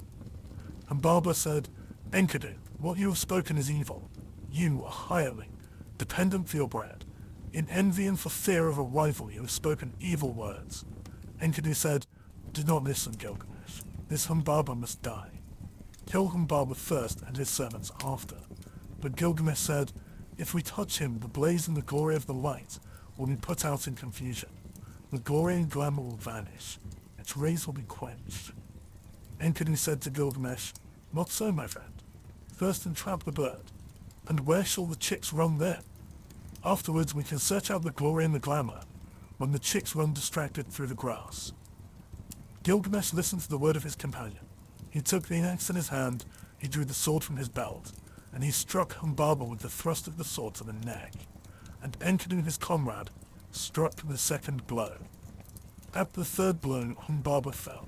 And Baba said, Enkidu, what you have spoken is evil. You, a hireling, dependent for your bread. In envy and for fear of a rival you have spoken evil words. Enkidu said, do not listen, Gilgamesh. This Humbaba must die. Kill Humbaba first and his servants after. But Gilgamesh said, if we touch him, the blaze and the glory of the light will be put out in confusion. The glory and glamour will vanish. Its rays will be quenched. Enkidu said to Gilgamesh, not so, my friend. First entrap the bird. And where shall the chicks run then? Afterwards we can search out the glory and the glamour, when the chicks run distracted through the grass. Gilgamesh listened to the word of his companion. He took the axe in his hand, he drew the sword from his belt, and he struck Humbaba with the thrust of the sword to the neck. And Enkidu, his comrade, struck the second blow. At the third blow, Humbaba fell.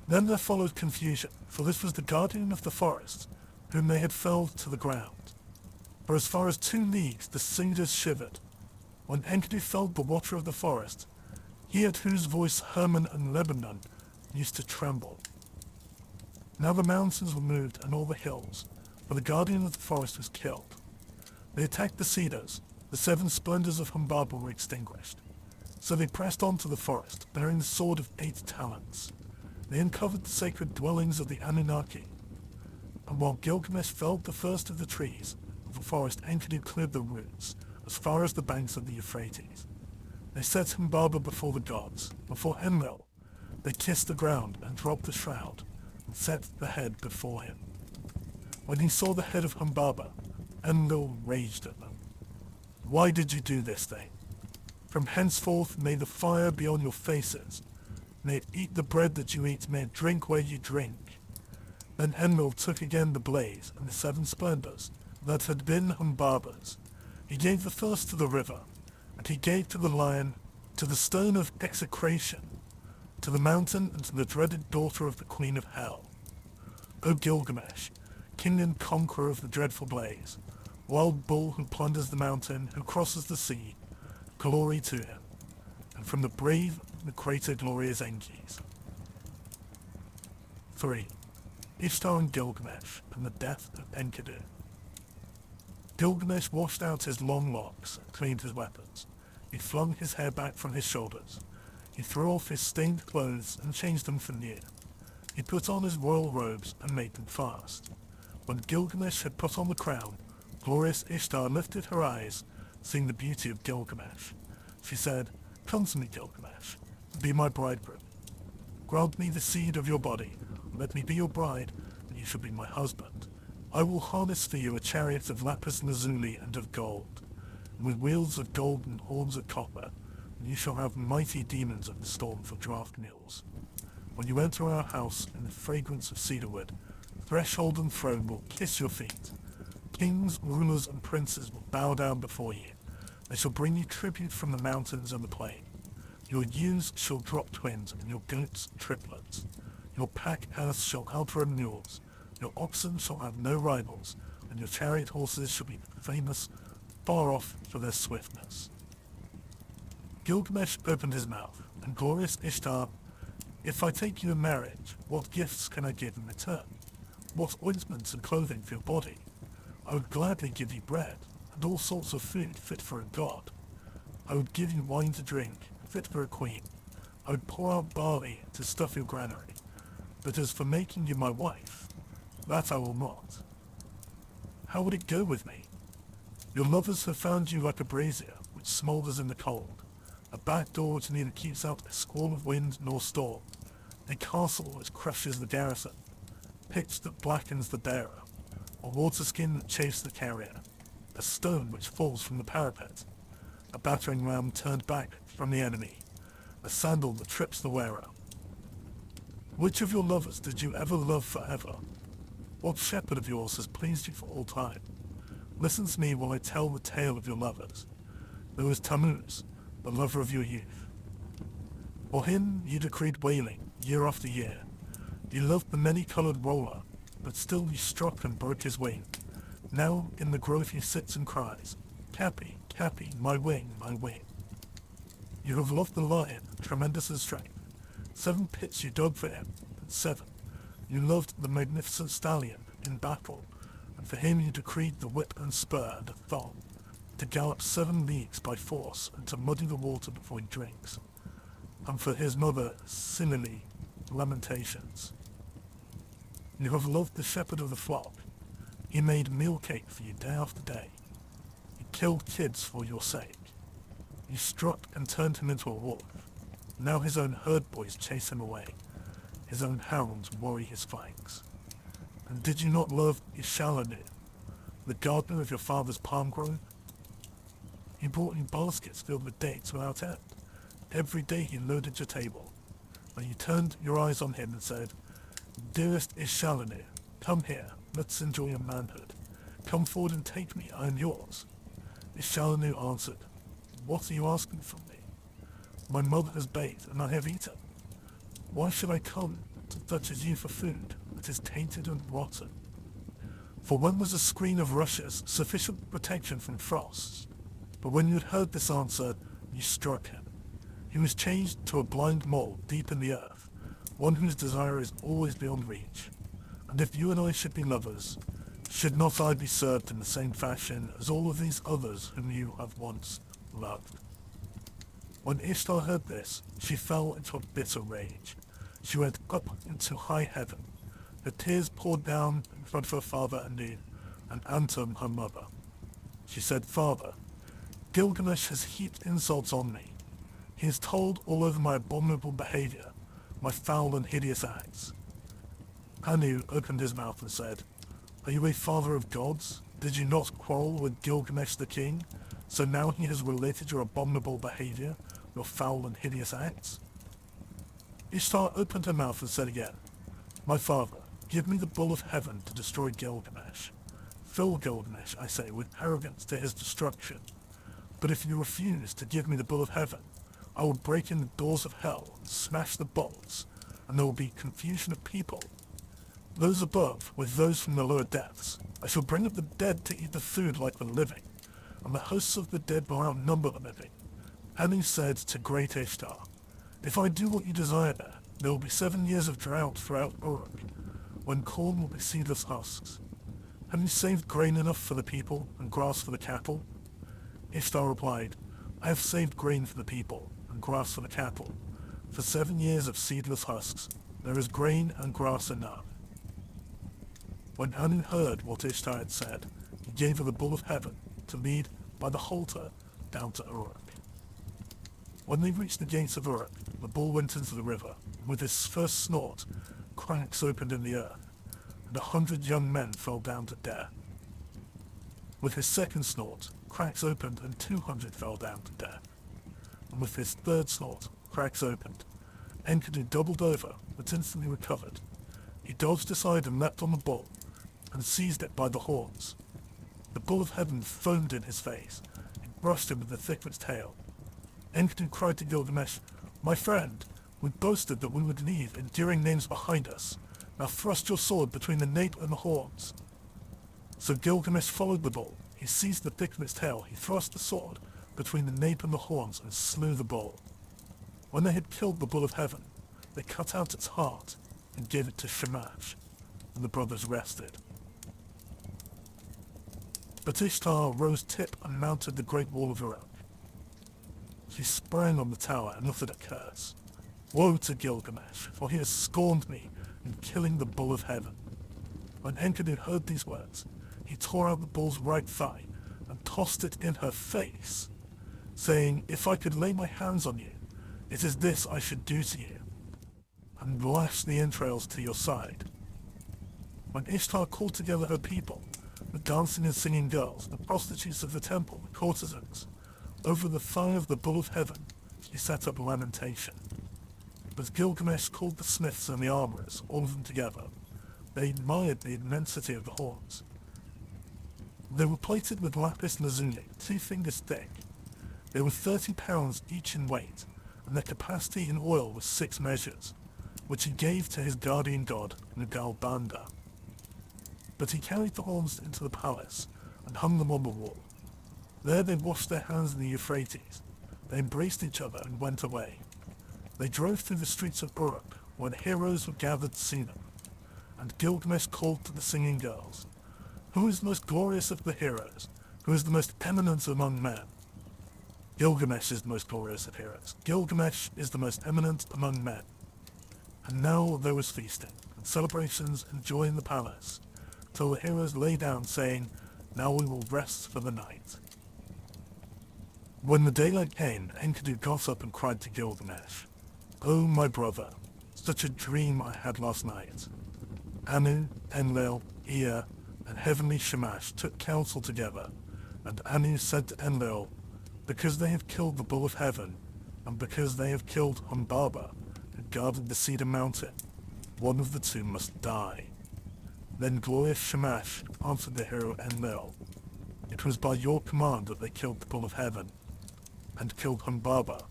Then there followed confusion, for this was the guardian of the forest, whom they had felled to the ground. For as far as 2 leagues the cedars shivered. When Enkidu felled the water of the forest, he at whose voice Hermon and Lebanon used to tremble. Now the mountains were moved and all the hills, for the guardian of the forest was killed. They attacked the cedars, the 7 splendors of Humbaba were extinguished. So they pressed on to the forest, bearing the sword of 8 talents. They uncovered the sacred dwellings of the Anunnaki. And while Gilgamesh felled the first of the trees of the forest, Enkidu cleared the roots as far as the banks of the Euphrates. They set Humbaba before the gods, before Enlil. They kissed the ground and dropped the shroud, and set the head before him. When he saw the head of Humbaba, Enlil raged at them. Why did you do this thing? From henceforth may the fire be on your faces. May it eat the bread that you eat, may it drink where you drink. Then Enlil took again the blaze and the 7 splendors that had been Humbaba's. He gave the first to the river, and he gave to the lion, to the stone of execration, to the mountain, and to the dreaded daughter of the queen of hell. O Gilgamesh, king and conqueror of the dreadful blaze, wild bull who plunders the mountain, who crosses the sea, glory to him, and from the brave the greater glory is Enki's. 3. Ishtar and Gilgamesh, and the death of Enkidu. Gilgamesh washed out his long locks and cleaned his weapons. He flung his hair back from his shoulders. He threw off his stained clothes and changed them for new. He put on his royal robes and made them fast. When Gilgamesh had put on the crown, glorious Ishtar lifted her eyes, seeing the beauty of Gilgamesh. She said, come to me, Gilgamesh, and be my bridegroom. Grant me the seed of your body, and let me be your bride, and you shall be my husband. I will harness for you a chariot of lapis lazuli and of gold, and with wheels of gold and horns of copper, and you shall have mighty demons of the storm for draft mules. When you enter our house in the fragrance of cedarwood, threshold and throne will kiss your feet. Kings, rulers, and princes will bow down before you. They shall bring you tribute from the mountains and the plain. Your ewes shall drop twins, and your goats triplets. Your pack ass shall outrun mules. Your oxen shall have no rivals, and your chariot horses shall be famous far off for their swiftness. Gilgamesh opened his mouth, and glorious Ishtar, if I take you in marriage, what gifts can I give in return? What ointments and clothing for your body? I would gladly give you bread, and all sorts of food fit for a god. I would give you wine to drink, fit for a queen. I would pour out barley to stuff your granary. But as for making you my wife, that I will not. How would it go with me? Your lovers have found you like a brazier which smoulders in the cold, a back door which neither keeps out a squall of wind nor storm, a castle which crushes the garrison, pitch that blackens the bearer, a water skin that chafes the carrier, a stone which falls from the parapet, a battering ram turned back from the enemy, a sandal that trips the wearer. Which of your lovers did you ever love forever? What shepherd of yours has pleased you for all time? Listen to me while I tell the tale of your lovers. There was Tammuz, the lover of your youth. For him you decreed wailing, year after year. You loved the many-coloured roller, but still you struck and broke his wing. Now in the grove he sits and cries, Cappy, Cappy, my wing, my wing. You have loved the lion, tremendous in strength. 7 pits you dug for him, and 7. You loved the magnificent stallion in battle, and for him you decreed the whip and spur and a thong, to gallop 7 leagues by force and to muddy the water before he drinks. And for his mother, similarly, lamentations. You have loved the shepherd of the flock. He made meal cake for you day after day. He killed kids for your sake. You struck and turned him into a wolf. Now his own herd boys chase him away. His own hounds worry his flanks. And did you not love Ishalanu, the gardener of your father's palm grove? He brought you baskets filled with dates without end. Every day he loaded your table. And you turned your eyes on him and said, Dearest Ishalanu, come here, let's enjoy your manhood. Come forward and take me, I am yours. Ishalanu answered, What are you asking from me? My mother has baked and I have eaten. Why should I come to such as you for food that is tainted and rotten? For when was a screen of rushes sufficient protection from frosts? But when you had heard this answer, you struck him. He was changed to a blind mole deep in the earth, one whose desire is always beyond reach. And if you and I should be lovers, should not I be served in the same fashion as all of these others whom you have once loved? When Ishtar heard this, she fell into a bitter rage. She went up into high heaven. Her tears poured down in front of her father Anu, and Antum her mother. She said, Father, Gilgamesh has heaped insults on me. He has told all over my abominable behavior, my foul and hideous acts. Anu opened his mouth and said, Are you a father of gods? Did you not quarrel with Gilgamesh the king? So now he has related your abominable behavior, your foul and hideous acts? Ishtar opened her mouth and said again, My father, give me the bull of heaven to destroy Gilgamesh. Fill Gilgamesh, I say, with arrogance to his destruction. But if you refuse to give me the bull of heaven, I will break in the doors of hell and smash the bolts, and there will be confusion of people. Those above with those from the lower depths. I shall bring up the dead to eat the food like the living, and the hosts of the dead will outnumber the living. Anu said to great Ishtar, If I do what you desire there will be 7 years of drought throughout Uruk, when corn will be seedless husks. Have you saved grain enough for the people and grass for the cattle? Ishtar replied, I have saved grain for the people and grass for the cattle. For 7 years of seedless husks, there is grain and grass enough. When Anu heard what Ishtar had said, he gave her the bull of heaven to lead by the halter down to Uruk. When they reached the gates of Uruk, the bull went into the river, and with his first snort, cracks opened in the earth, and 100 young men fell down to death. With his second snort, cracks opened and 200 fell down to death. And with his third snort, cracks opened. Enkidu doubled over, but instantly recovered. He dodged aside and leapt on the bull, and seized it by the horns. The bull of heaven foamed in his face, and brushed him with the thick of its tail. Enkidu cried to Gilgamesh, My friend, we boasted that we would leave enduring names behind us. Now thrust your sword between the nape and the horns. So Gilgamesh followed the bull. He seized the thick of its tail, he thrust the sword between the nape and the horns, and slew the bull. When they had killed the bull of heaven, they cut out its heart and gave it to Shamash, and the brothers rested. But Ishtar rose tip and mounted the great wall of Uruk. She sprang on the tower and uttered a curse. Woe to Gilgamesh, for he has scorned me in killing the bull of heaven. When Enkidu heard these words, he tore out the bull's right thigh and tossed it in her face, saying, If I could lay my hands on you, it is this I should do to you, and lash the entrails to your side. When Ishtar called together her people, the dancing and singing girls, the prostitutes of the temple, the courtesans, over the thigh of the bull of heaven, she set up a lamentation. But Gilgamesh called the smiths and the armorers, all of them together. They admired the immensity of the horns. They were plated with lapis lazuli, 2 fingers thick. They were 30 pounds each in weight, and their capacity in oil was 6 measures, which he gave to his guardian god, Nugalbanda. But he carried the horns into the palace and hung them on the wall. There they washed their hands in the Euphrates. They embraced each other and went away. They drove through the streets of Uruk, where the heroes were gathered to see them. And Gilgamesh called to the singing girls, "Who is the most glorious of the heroes? Who is the most eminent among men?" Gilgamesh is the most glorious of heroes. Gilgamesh is the most eminent among men. And now there was feasting, and celebrations and joy in the palace, till the heroes lay down, saying, "Now we will rest for the night." When the daylight came, Enkidu got up and cried to Gilgamesh, "Oh, my brother, such a dream I had last night." Anu, Enlil, Ea, and heavenly Shamash took counsel together, and Anu said to Enlil, "Because they have killed the bull of heaven, and because they have killed Humbaba, who guarded the cedar mountain, one of the 2 must die." Then glorious Shamash answered the hero Enlil, "It was by your command that they killed the bull of heaven, and killed Humbaba.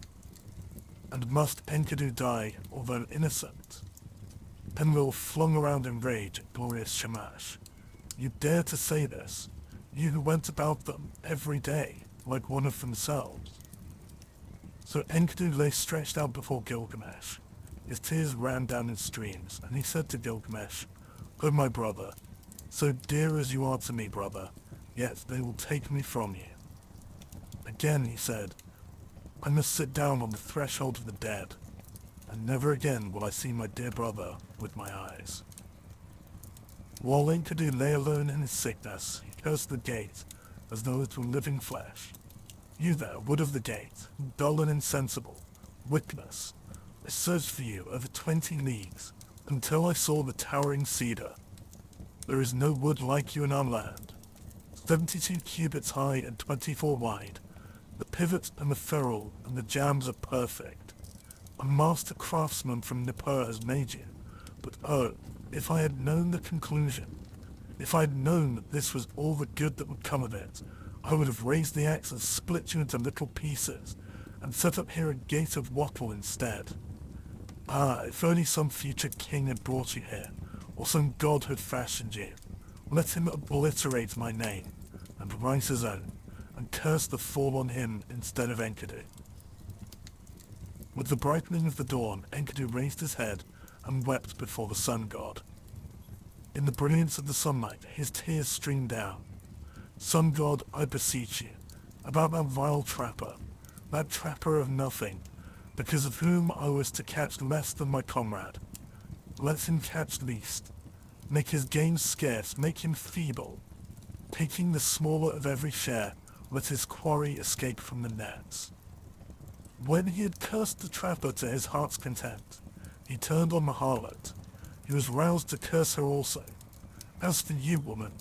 And must Enkidu die, although innocent?" Enlil flung around in rage at glorious Shamash. "You dare to say this, you who went about them every day, like one of themselves." So Enkidu lay stretched out before Gilgamesh. His tears ran down in streams, and he said to Gilgamesh, "O my brother, so dear as you are to me, brother, yet they will take me from you." Again he said, "I must sit down on the threshold of the dead, and never again will I see my dear brother with my eyes." While Enkidu lay alone in his sickness, he cursed the gate as though it were living flesh. "You there, wood of the gate, dull and insensible, wickless, I searched for you over 20 leagues, until I saw the towering cedar. There is no wood like you in our land, 72 cubits high and 24 wide. The pivot and the ferrule and the jambs are perfect. A master craftsman from Nippur has made you, but oh, if I had known the conclusion, if I had known that this was all the good that would come of it, I would have raised the axe and split you into little pieces, and set up here a gate of wattle instead. Ah, if only some future king had brought you here, or some god had fashioned you. Let him obliterate my name, and write his own, and curse the fall on him instead of Enkidu." With the brightening of the dawn, Enkidu raised his head and wept before the sun god. In the brilliance of the sunlight, his tears streamed down. "Sun god, I beseech you, about that vile trapper, that trapper of nothing, because of whom I was to catch less than my comrade. Let him catch least. Make his gains scarce, make him feeble. Taking the smaller of every share, let his quarry escape from the nets." When he had cursed the trapper to his heart's content, he turned on the harlot. He was roused to curse her also. "As for you, woman,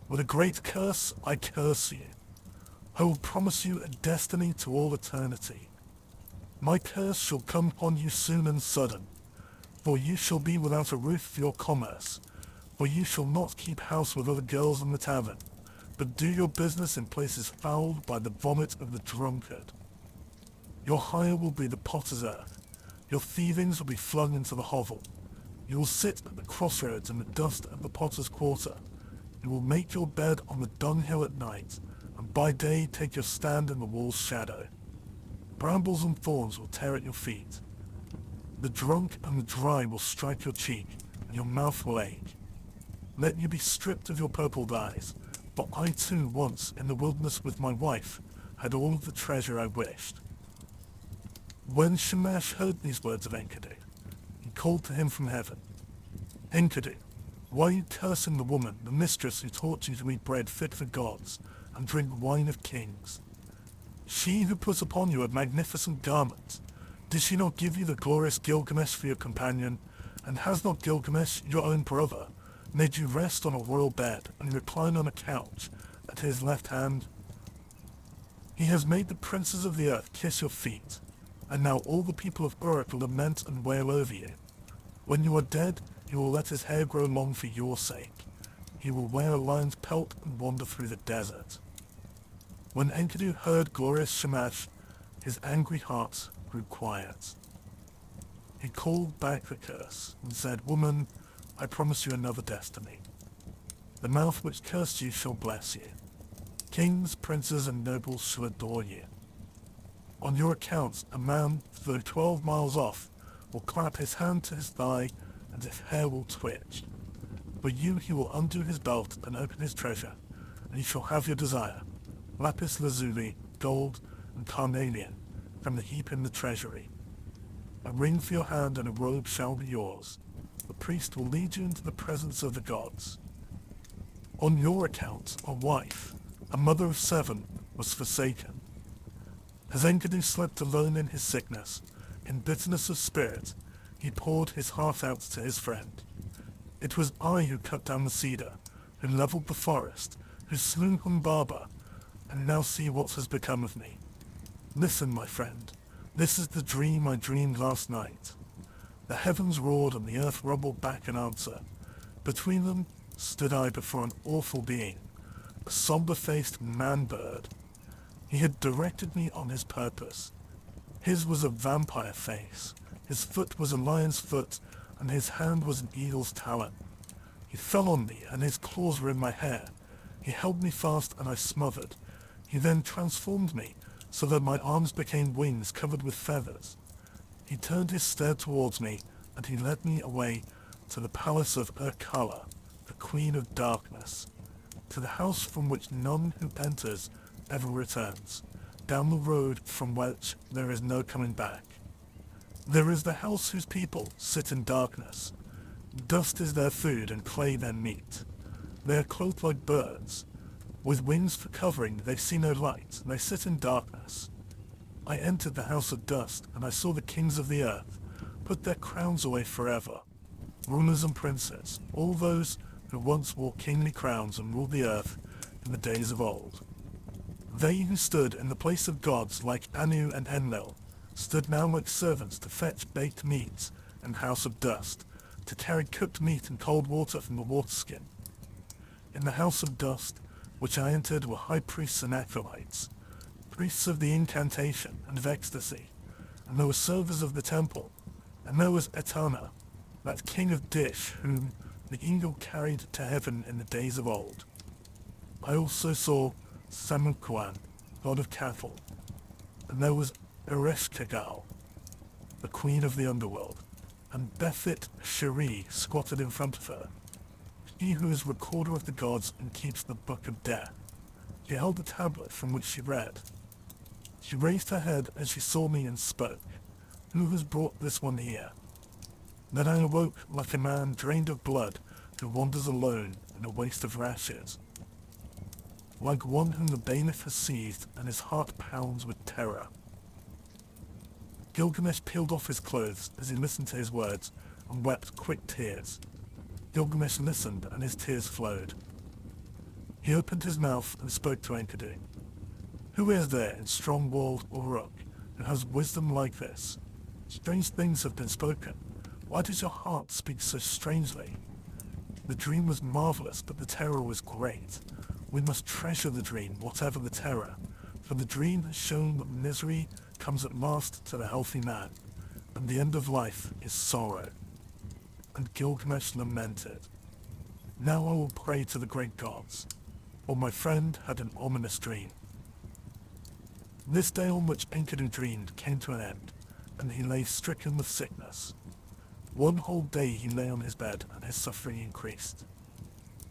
with a great curse I curse you. I will promise you a destiny to all eternity. My curse shall come upon you soon and sudden, for you shall be without a roof for your commerce, for you shall not keep house with other girls in the tavern, but do your business in places fouled by the vomit of the drunkard. Your hire will be the potter's earth, your thievings will be flung into the hovel. You will sit at the crossroads in the dust of the potter's quarter. You will make your bed on the dunghill at night, and by day take your stand in the wall's shadow. Brambles and thorns will tear at your feet. The drunk and the dry will strike your cheek, and your mouth will ache. Let you be stripped of your purple dyes, for I too once, in the wilderness with my wife, had all of the treasure I wished." When Shamash heard these words of Enkidu, he called to him from heaven, "Enkidu, why are you cursing the woman, the mistress who taught you to eat bread fit for gods, and drink wine of kings? She who put upon you a magnificent garment, did she not give you the glorious Gilgamesh for your companion, and has not Gilgamesh, your own brother, made you rest on a royal bed and recline on a couch at his left hand? He has made the princes of the earth kiss your feet, and now all the people of Uruk lament and wail over you. When you are dead, He will let his hair grow long for your sake. He will wear a lion's pelt and wander through the desert. When Enkidu heard glorious Shamash, his angry heart grew quiet. He called back the curse and said, "Woman, I promise you another destiny. The mouth which cursed you shall bless you. Kings, princes, and nobles shall adore you. On your account, a man, though 12 miles off, will clap his hand to his thigh, and his hair will twitch. For you he will undo his belt and open his treasure, and you shall have your desire, lapis lazuli, gold, and carnelian, from the heap in the treasury. A ring for your hand and a robe shall be yours. The priest will lead you into the presence of the gods. On your account, a wife, a mother of 7, was forsaken. As Enkidu slept alone in his sickness, in bitterness of spirit, he poured his heart out to his friend. It was I who cut down the cedar, who leveled the forest, who slew Humbaba, and now see what has become of me. Listen, my friend, this is the dream I dreamed last night. The heavens roared and the earth rumbled back in answer. Between them stood I before an awful being, a somber-faced man-bird. He had directed me on his purpose. His was a vampire face, his foot was a lion's foot, and his hand was an eagle's talon. He fell on me, and his claws were in my hair. He held me fast, and I smothered. He then transformed me, so that my arms became wings covered with feathers. He turned his stare towards me, and he led me away to the palace of Urkala, the Queen of Darkness, to the house from which none who enters ever returns, down the road from which there is no coming back. There is the house whose people sit in darkness. Dust is their food and clay their meat. They are clothed like birds. With wings for covering they see no light, they sit in darkness. I entered the house of dust, and I saw the kings of the earth put their crowns away forever. Rulers and princes, all those who once wore kingly crowns and ruled the earth in the days of old. They who stood in the place of gods like Anu and Enlil stood now like servants to fetch baked meats and house of dust, to carry cooked meat and cold water from the water skin. In the house of dust, which I entered, were high priests and acolytes, priests of the incantation and of ecstasy, and there were servers of the temple, and there was Etana, that king of Dish whom the eagle carried to heaven in the days of old. I also saw Samukuan, god of cattle, and there was Ereshkigal, the queen of the underworld, and Bethit Sheri squatted in front of her, she who is recorder of the gods and keeps the book of death. She held a tablet from which she read. She raised her head as she saw me and spoke. "Who has brought this one here?" Then I awoke like a man drained of blood who wanders alone in a waste of rashes, like one whom the bailiff has seized and his heart pounds with terror. Gilgamesh peeled off his clothes as he listened to his words and wept quick tears. Gilgamesh listened and his tears flowed. He opened his mouth and spoke to Enkidu. "Who is there in strong-walled Uruk who has wisdom like this? Strange things have been spoken. Why does your heart speak so strangely? The dream was marvelous, but the terror was great. We must treasure the dream, whatever the terror, for the dream has shown that misery comes at last to the healthy man, and the end of life is sorrow." And Gilgamesh lamented. "Now I will pray to the great gods, for my friend had an ominous dream." This day on which Enkidu dreamed came to an end, and he lay stricken with sickness. One whole day he lay on his bed, and his suffering increased.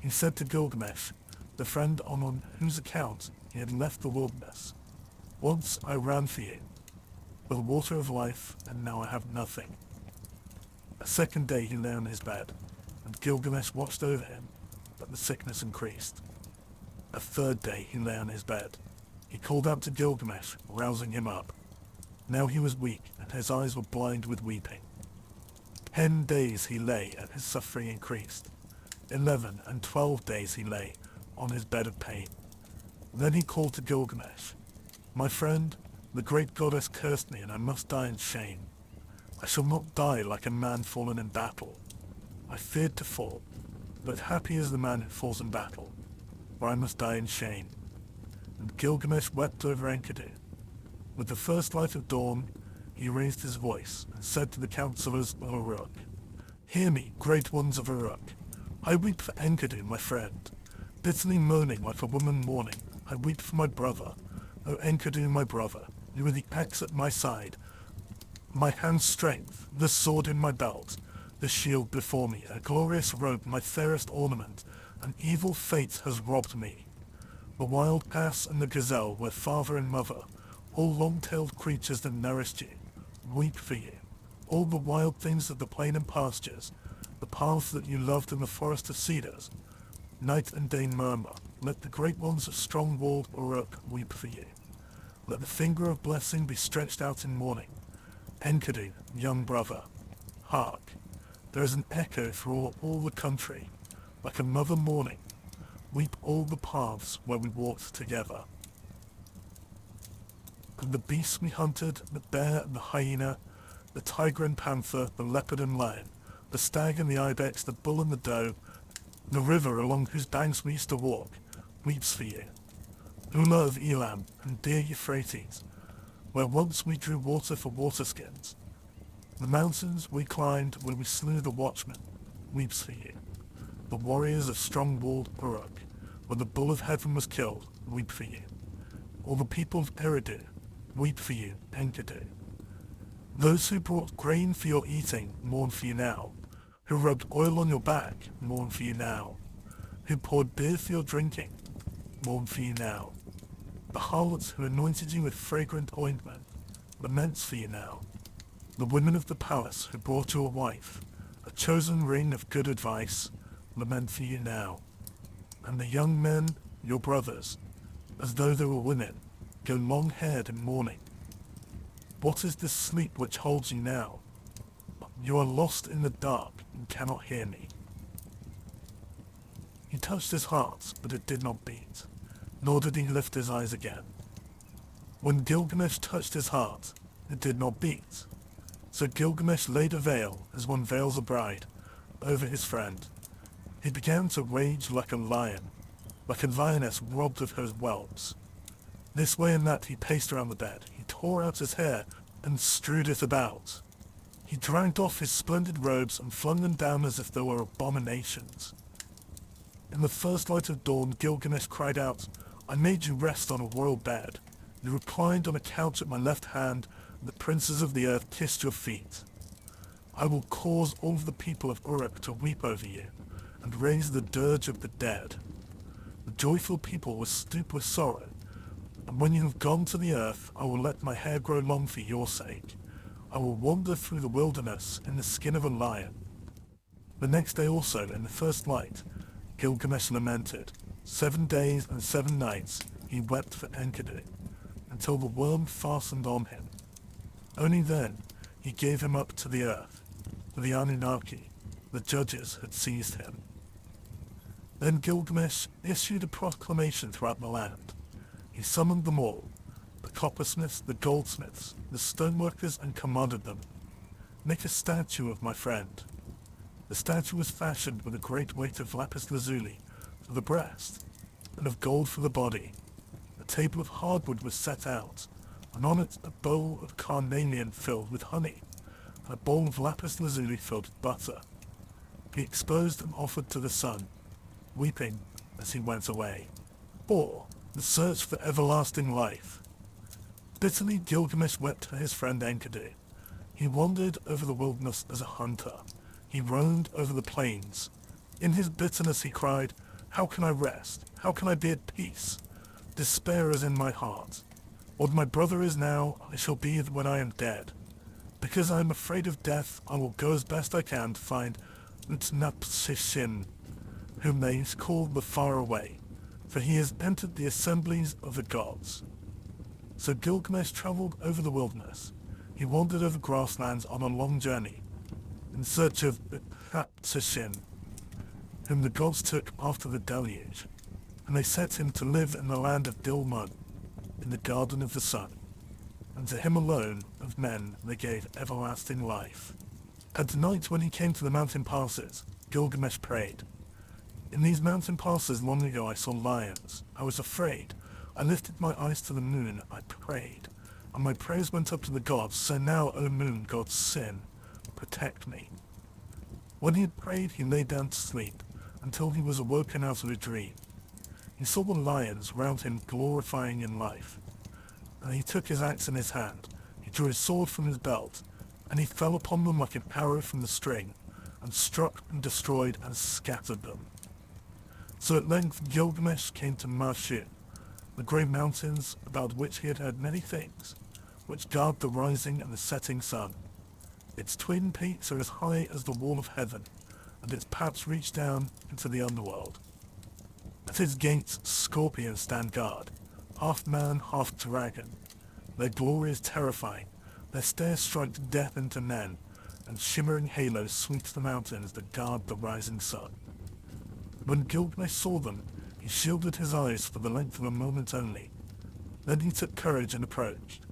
He said to Gilgamesh, the friend on whose account he had left the wilderness, "Once I ran for you, for the water of life, and now I have nothing." A second day he lay on his bed, and Gilgamesh watched over him, but the sickness increased. A third day he lay on his bed. He called out to Gilgamesh, rousing him up. Now he was weak, and his eyes were blind with weeping. 10 days he lay, and his suffering increased. 11 and 12 days he lay on his bed of pain. Then he called to Gilgamesh, "My friend, the great goddess cursed me, and I must die in shame. I shall not die like a man fallen in battle. I feared to fall, but happy is the man who falls in battle, for I must die in shame. And Gilgamesh wept over Enkidu. With the first light of dawn, he raised his voice and said to the councillors of Uruk, "Hear me, great ones of Uruk. I weep for Enkidu, my friend. Bitterly moaning like a woman mourning, I weep for my brother. O Enkidu, my brother, you are the axe at my side, my hand's strength, the sword in my belt, the shield before me, a glorious robe, my fairest ornament. An evil fate has robbed me. The wild ass and the gazelle were father and mother, all long-tailed creatures that nourished you, weep for you. All the wild things of the plain and pastures, the paths that you loved in the forest of cedars, night and day murmur. Let the great ones of strong-walled Uruk weep for you. Let the finger of blessing be stretched out in mourning. Enkidu, young brother, hark, there is an echo through all the country, like a mother mourning. Weep all the paths where we walked together. And the beasts we hunted, the bear and the hyena, the tiger and panther, the leopard and lion, the stag and the ibex, the bull and the doe, the river along whose banks we used to walk, weeps for you. Ula of Elam and dear Euphrates, where once we drew water for waterskins. The mountains we climbed when we slew the watchman, weeps for you. The warriors of strong-walled Uruk, where the bull of heaven was killed, weep for you. All the people of Eridu, weep for you, Enkidu. Those who brought grain for your eating mourn for you now. Who rubbed oil on your back mourn for you now. Who poured beer for your drinking mourn for you now. The harlots who anointed you with fragrant ointment laments for you now. The women of the palace who brought you a wife, a chosen ring of good advice, lament for you now. And the young men, your brothers, as though they were women, go long-haired in mourning. What is this sleep which holds you now? You are lost in the dark and cannot hear me. He touched his heart, but it did not beat, nor did he lift his eyes again. When Gilgamesh touched his heart, it did not beat. So Gilgamesh laid a veil, as one veils a bride, over his friend. He began to rage like a lion, like a lioness robbed of her whelps. This way and that he paced around the bed. He tore out his hair and strewed it about. He dragged off his splendid robes and flung them down as if they were abominations. In the first light of dawn, Gilgamesh cried out, "I made you rest on a royal bed. You reclined on a couch at my left hand, and the princes of the earth kissed your feet. I will cause all of the people of Uruk to weep over you, and raise the dirge of the dead. The joyful people will stoop with sorrow, and when you have gone to the earth, I will let my hair grow long for your sake. I will wander through the wilderness in the skin of a lion." The next day also, in the first light, Gilgamesh lamented. 7 days and 7 nights he wept for Enkidu, until the worm fastened on him. Only then he gave him up to the earth, for the Anunnaki, the judges, had seized him. Then Gilgamesh issued a proclamation throughout the land. He summoned them all, the coppersmiths, the goldsmiths, the stoneworkers, and commanded them, "Make a statue of my friend." The statue was fashioned with a great weight of lapis lazuli for the breast, and of gold for the body. A table of hardwood was set out, and on it a bowl of carnelian filled with honey, and a bowl of lapis lazuli filled with butter. He exposed and offered to the sun, weeping as he went away. 4. The search for everlasting life. Bitterly Gilgamesh wept for his friend Enkidu. He wandered over the wilderness as a hunter. He roamed over the plains. In his bitterness he cried, "How can I rest? How can I be at peace? Despair is in my heart. What my brother is now, I shall be when I am dead. Because I am afraid of death, I will go as best I can to find Utnapishtim, whom they call the Faraway, for he has entered the assemblies of the gods." So Gilgamesh travelled over the wilderness. He wandered over grasslands on a long journey, in search of Utnapishtim, whom the gods took after the deluge, and they set him to live in the land of Dilmun, in the garden of the sun, and to him alone of men they gave everlasting life. At night when he came to the mountain passes, Gilgamesh prayed. In these mountain passes long ago I saw lions. I was afraid. I lifted my eyes to the moon. I prayed. And my prayers went up to the gods. So now, O moon, God sin, protect me. When he had prayed, he lay down to sleep, until he was awoken out of a dream. He saw the lions round him glorifying in life. And he took his axe in his hand. He drew his sword from his belt, and he fell upon them like an arrow from the string, and struck and destroyed and scattered them. So at length Gilgamesh came to Marshu, the grey mountains about which he had heard many things, which guard the rising and the setting sun. Its twin peaks are as high as the wall of heaven, and its paps reach down into the underworld. At its gates scorpions stand guard, half man, half dragon. Their glory is terrifying. Their stares strike death into men, and shimmering halos sweep the mountains that guard the rising sun. When Gilgamesh saw them, he shielded his eyes for the length of a moment only. Then he took courage and approached.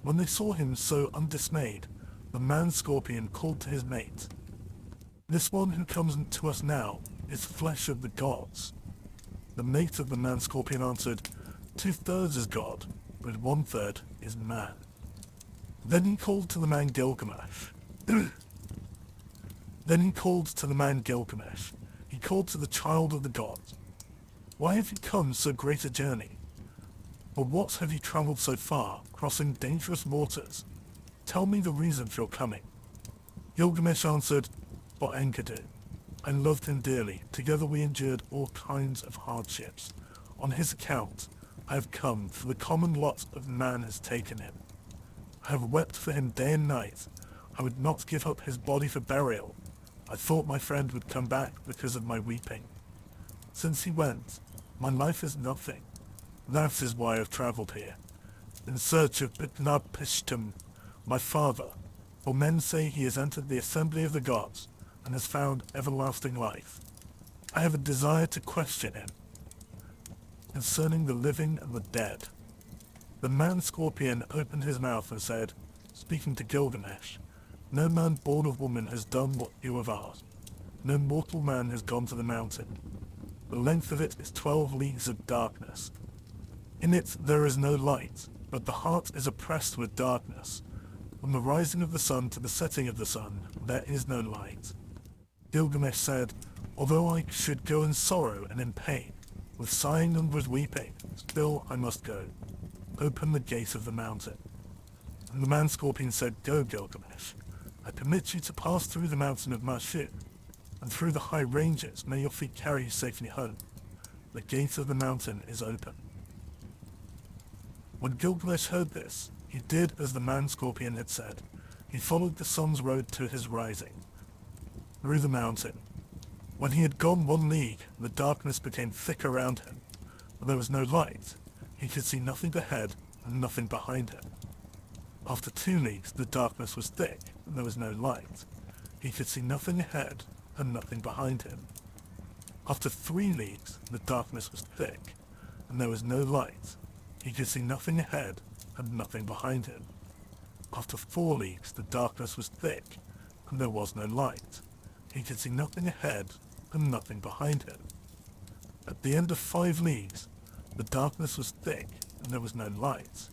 When they saw him so undismayed, the man-scorpion called to his mate. This one who comes to us now is flesh of the gods. The mate of the man-scorpion answered, 2/3 is God, but 1/3 is man. Then he called to the man Gilgamesh. He called to the child of the gods. Why have you come so great a journey? For what have you travelled so far, crossing dangerous waters? Tell me the reason for your coming. Gilgamesh answered, for Enkidu. I loved him dearly. Together we endured all kinds of hardships. On his account, I have come, for the common lot of man has taken him. I have wept for him day and night. I would not give up his body for burial. I thought my friend would come back because of my weeping. Since he went, my life is nothing. That is why I have travelled here, in search of Utnapishtim, my father, for men say he has entered the assembly of the gods, and has found everlasting life. I have a desire to question him concerning the living and the dead. The man-scorpion opened his mouth and said, speaking to Gilgamesh, no man born of woman has done what you have asked. No mortal man has gone to the mountain. The length of it is 12 leagues of darkness. In it there is no light, but the heart is oppressed with darkness. From the rising of the sun to the setting of the sun, there is no light. Gilgamesh said, although I should go in sorrow and in pain, with sighing and with weeping, still I must go. Open the gate of the mountain. And the man-scorpion said, go, Gilgamesh. I permit you to pass through the mountain of Marshu, and through the high ranges may your feet carry you safely home. The gate of the mountain is open. When Gilgamesh heard this, he did as the man-scorpion had said. He followed the sun's road to his rising, through the mountain. When he had gone 1 league, the darkness became thick around him, but there was no light. He could see nothing ahead and nothing behind him. After 2 leagues, the darkness was thick, and there was no light. He could see nothing ahead and nothing behind him. After 3 leagues, the darkness was thick, and there was no light. He could see nothing ahead and nothing behind him. After 4 leagues, the darkness was thick, and there was no light. He could see nothing ahead and nothing behind him. At the end of 5 leagues, the darkness was thick, and there was no light.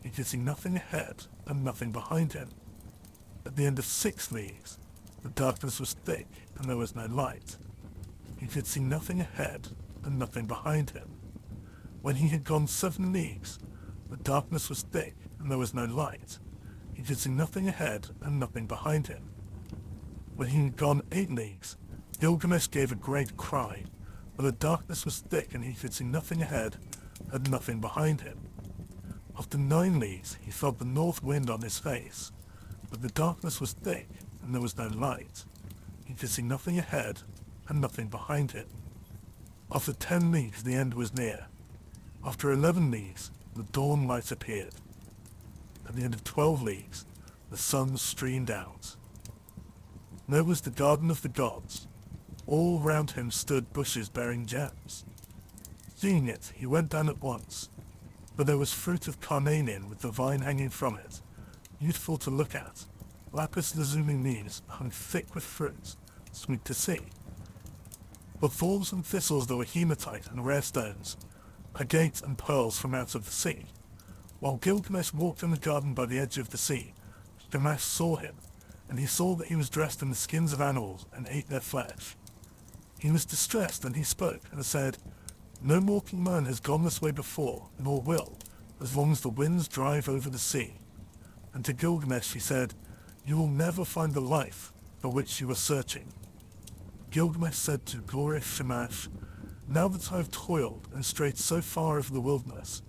He could see nothing ahead and nothing behind him. At the end of 6 leagues, the darkness was thick, and there was no light. He could see nothing ahead and nothing behind him. When he had gone 7 leagues, the darkness was thick, and there was no light. He could see nothing ahead and nothing behind him. When he had gone 8 leagues, Gilgamesh gave a great cry, for the darkness was thick, and he could see nothing ahead and nothing behind him. After 9 leagues, he felt the north wind on his face, but the darkness was thick, and there was no light. He could see nothing ahead and nothing behind him. After 10 leagues, the end was near. After 11 leagues, the dawn light appeared. At the end of 12 leagues, the sun streamed out. There was the garden of the gods. All round him stood bushes bearing gems. Seeing it, he went down at once, for there was fruit of carnelian with the vine hanging from it, beautiful to look at. Lapis lazuli leaves hung thick with fruit, sweet to see. But thorns and thistles there were hematite and rare stones, agates and pearls from out of the sea. While Gilgamesh walked in the garden by the edge of the sea, Shamash saw him, and he saw that he was dressed in the skins of animals and ate their flesh. He was distressed, and he spoke and said, "No mortal man has gone this way before, nor will, as long as the winds drive over the sea." And to Gilgamesh he said, "You will never find the life for which you are searching." Gilgamesh said to glorious Shamash, "Now that I have toiled and strayed so far over the wilderness,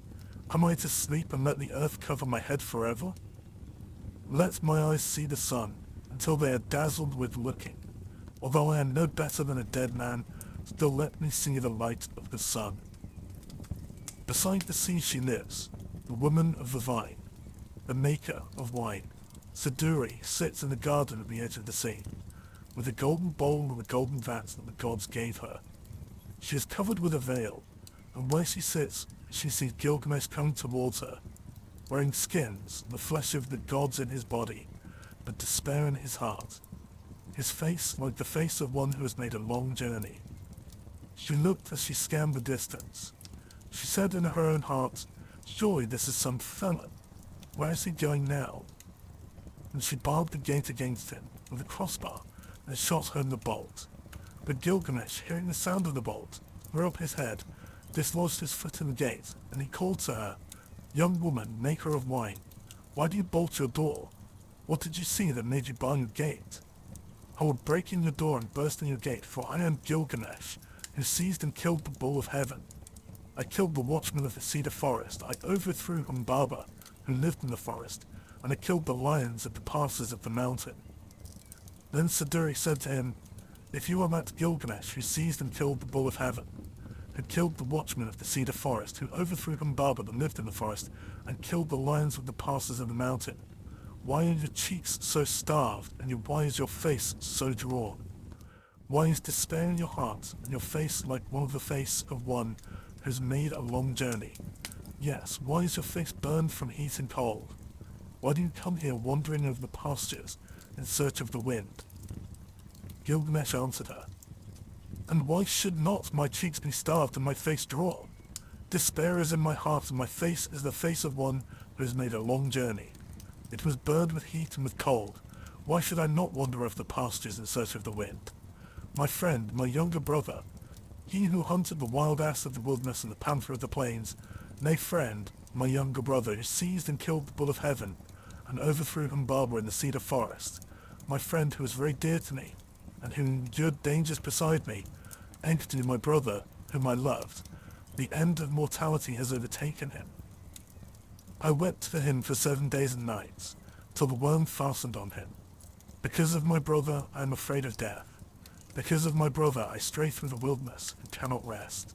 am I to sleep and let the earth cover my head forever? Let my eyes see the sun until they are dazzled with looking. Although I am no better than a dead man, still let me see the light of the sun." Beside the sea she lives, the woman of the vine, the maker of wine. Siduri sits in the garden at the edge of the sea, with a golden bowl and a golden vat that the gods gave her. She is covered with a veil, and where she sits, she sees Gilgamesh coming towards her, wearing skins, the flesh of the gods in his body, but despair in his heart. His face like the face of one who has made a long journey. She looked as she scanned the distance. She said in her own heart, "Surely this is some felon. Where is he going now?" And she barred the gate against him with a crossbar and shot home the bolt. But Gilgamesh, hearing the sound of the bolt, threw up his head, dislodged his foot in the gate, and he called to her, "Young woman, maker of wine, why do you bolt your door? What did you see that made you bar your gate? I will break in your door and burst in your gate, for I am Gilgamesh, who seized and killed the bull of heaven. I killed the watchman of the cedar forest. I overthrew Humbaba, who lived in the forest, and I killed the lions of the passes of the mountain." Then Siduri said to him, "If you are that Gilgamesh who seized and killed the bull of heaven, who killed the watchman of the cedar forest, who overthrew Humbaba that lived in the forest, and killed the lions of the passes of the mountain, why are your cheeks so starved, and why is your face so drawn? Why is despair in your heart, and your face like one of the face of one who has made a long journey? Yes, why is your face burned from heat and cold? Why do you come here wandering over the pastures in search of the wind?" Gilgamesh answered her, "And why should not my cheeks be starved and my face drawn? Despair is in my heart, and my face is the face of one who has made a long journey. It was burned with heat and with cold. Why should I not wander over the pastures in search of the wind? My friend, my younger brother, he who hunted the wild ass of the wilderness and the panther of the plains, nay friend, my younger brother, who seized and killed the bull of heaven, and overthrew Humbaba in the cedar forest, my friend who was very dear to me, and who endured dangers beside me, Enkidu, my brother, whom I loved, the end of mortality has overtaken him. I wept for him for 7 days and nights, till the worm fastened on him. Because of my brother, I am afraid of death. Because of my brother, I stray through the wilderness and cannot rest.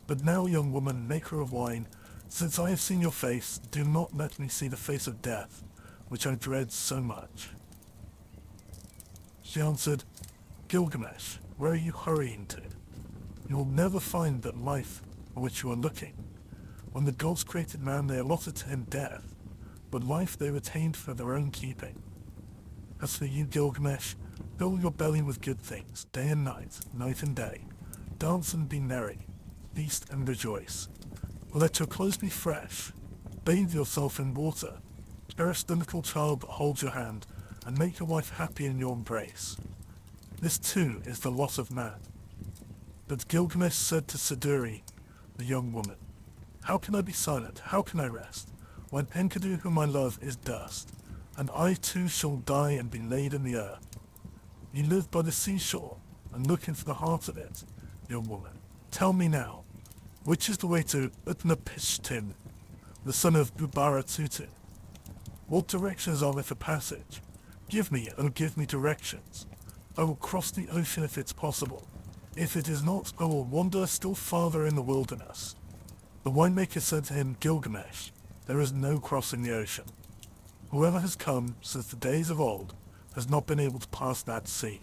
But now, young woman, maker of wine, since I have seen your face, do not let me see the face of death, which I dread so much." She answered, "Gilgamesh, where are you hurrying to? You will never find that life for which you are looking. When the gods created man, they allotted to him death, but life they retained for their own keeping. As for you, Gilgamesh, fill your belly with good things, day and night and day. Dance and be merry, feast and rejoice. Let your clothes be fresh, bathe yourself in water, cherish the little child that holds your hand, and make your wife happy in your embrace. This too is the lot of man." But Gilgamesh said to Siduri, the young woman, "How can I be silent? How can I rest, when Enkidu, whom I love, is dust, and I too shall die and be laid in the earth? You live by the seashore, and look into the heart of it, young woman. Tell me now, which is the way to Utnapishtim, the son of Bubaratutu? What directions are there for passage? Give me directions. I will cross the ocean if it's possible. If it is not, I will wander still farther in the wilderness." The winemaker said to him, "Gilgamesh, there is no crossing the ocean. Whoever has come since the days of old has not been able to pass that sea.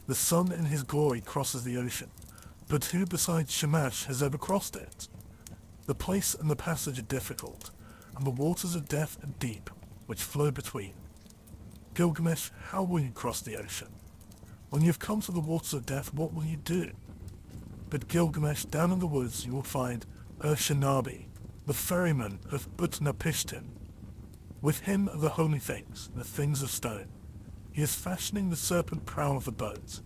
The sun in his glory crosses the ocean, but who besides Shamash has ever crossed it? The place and the passage are difficult, and the waters of death are deep, which flow between. Gilgamesh, how will you cross the ocean? When you've come to the waters of death, what will you do? But Gilgamesh, down in the woods you will find Urshanabi, the ferryman of Utnapishtim. With him are the holy things, the things of stone. He is fashioning the serpent prow of the boat.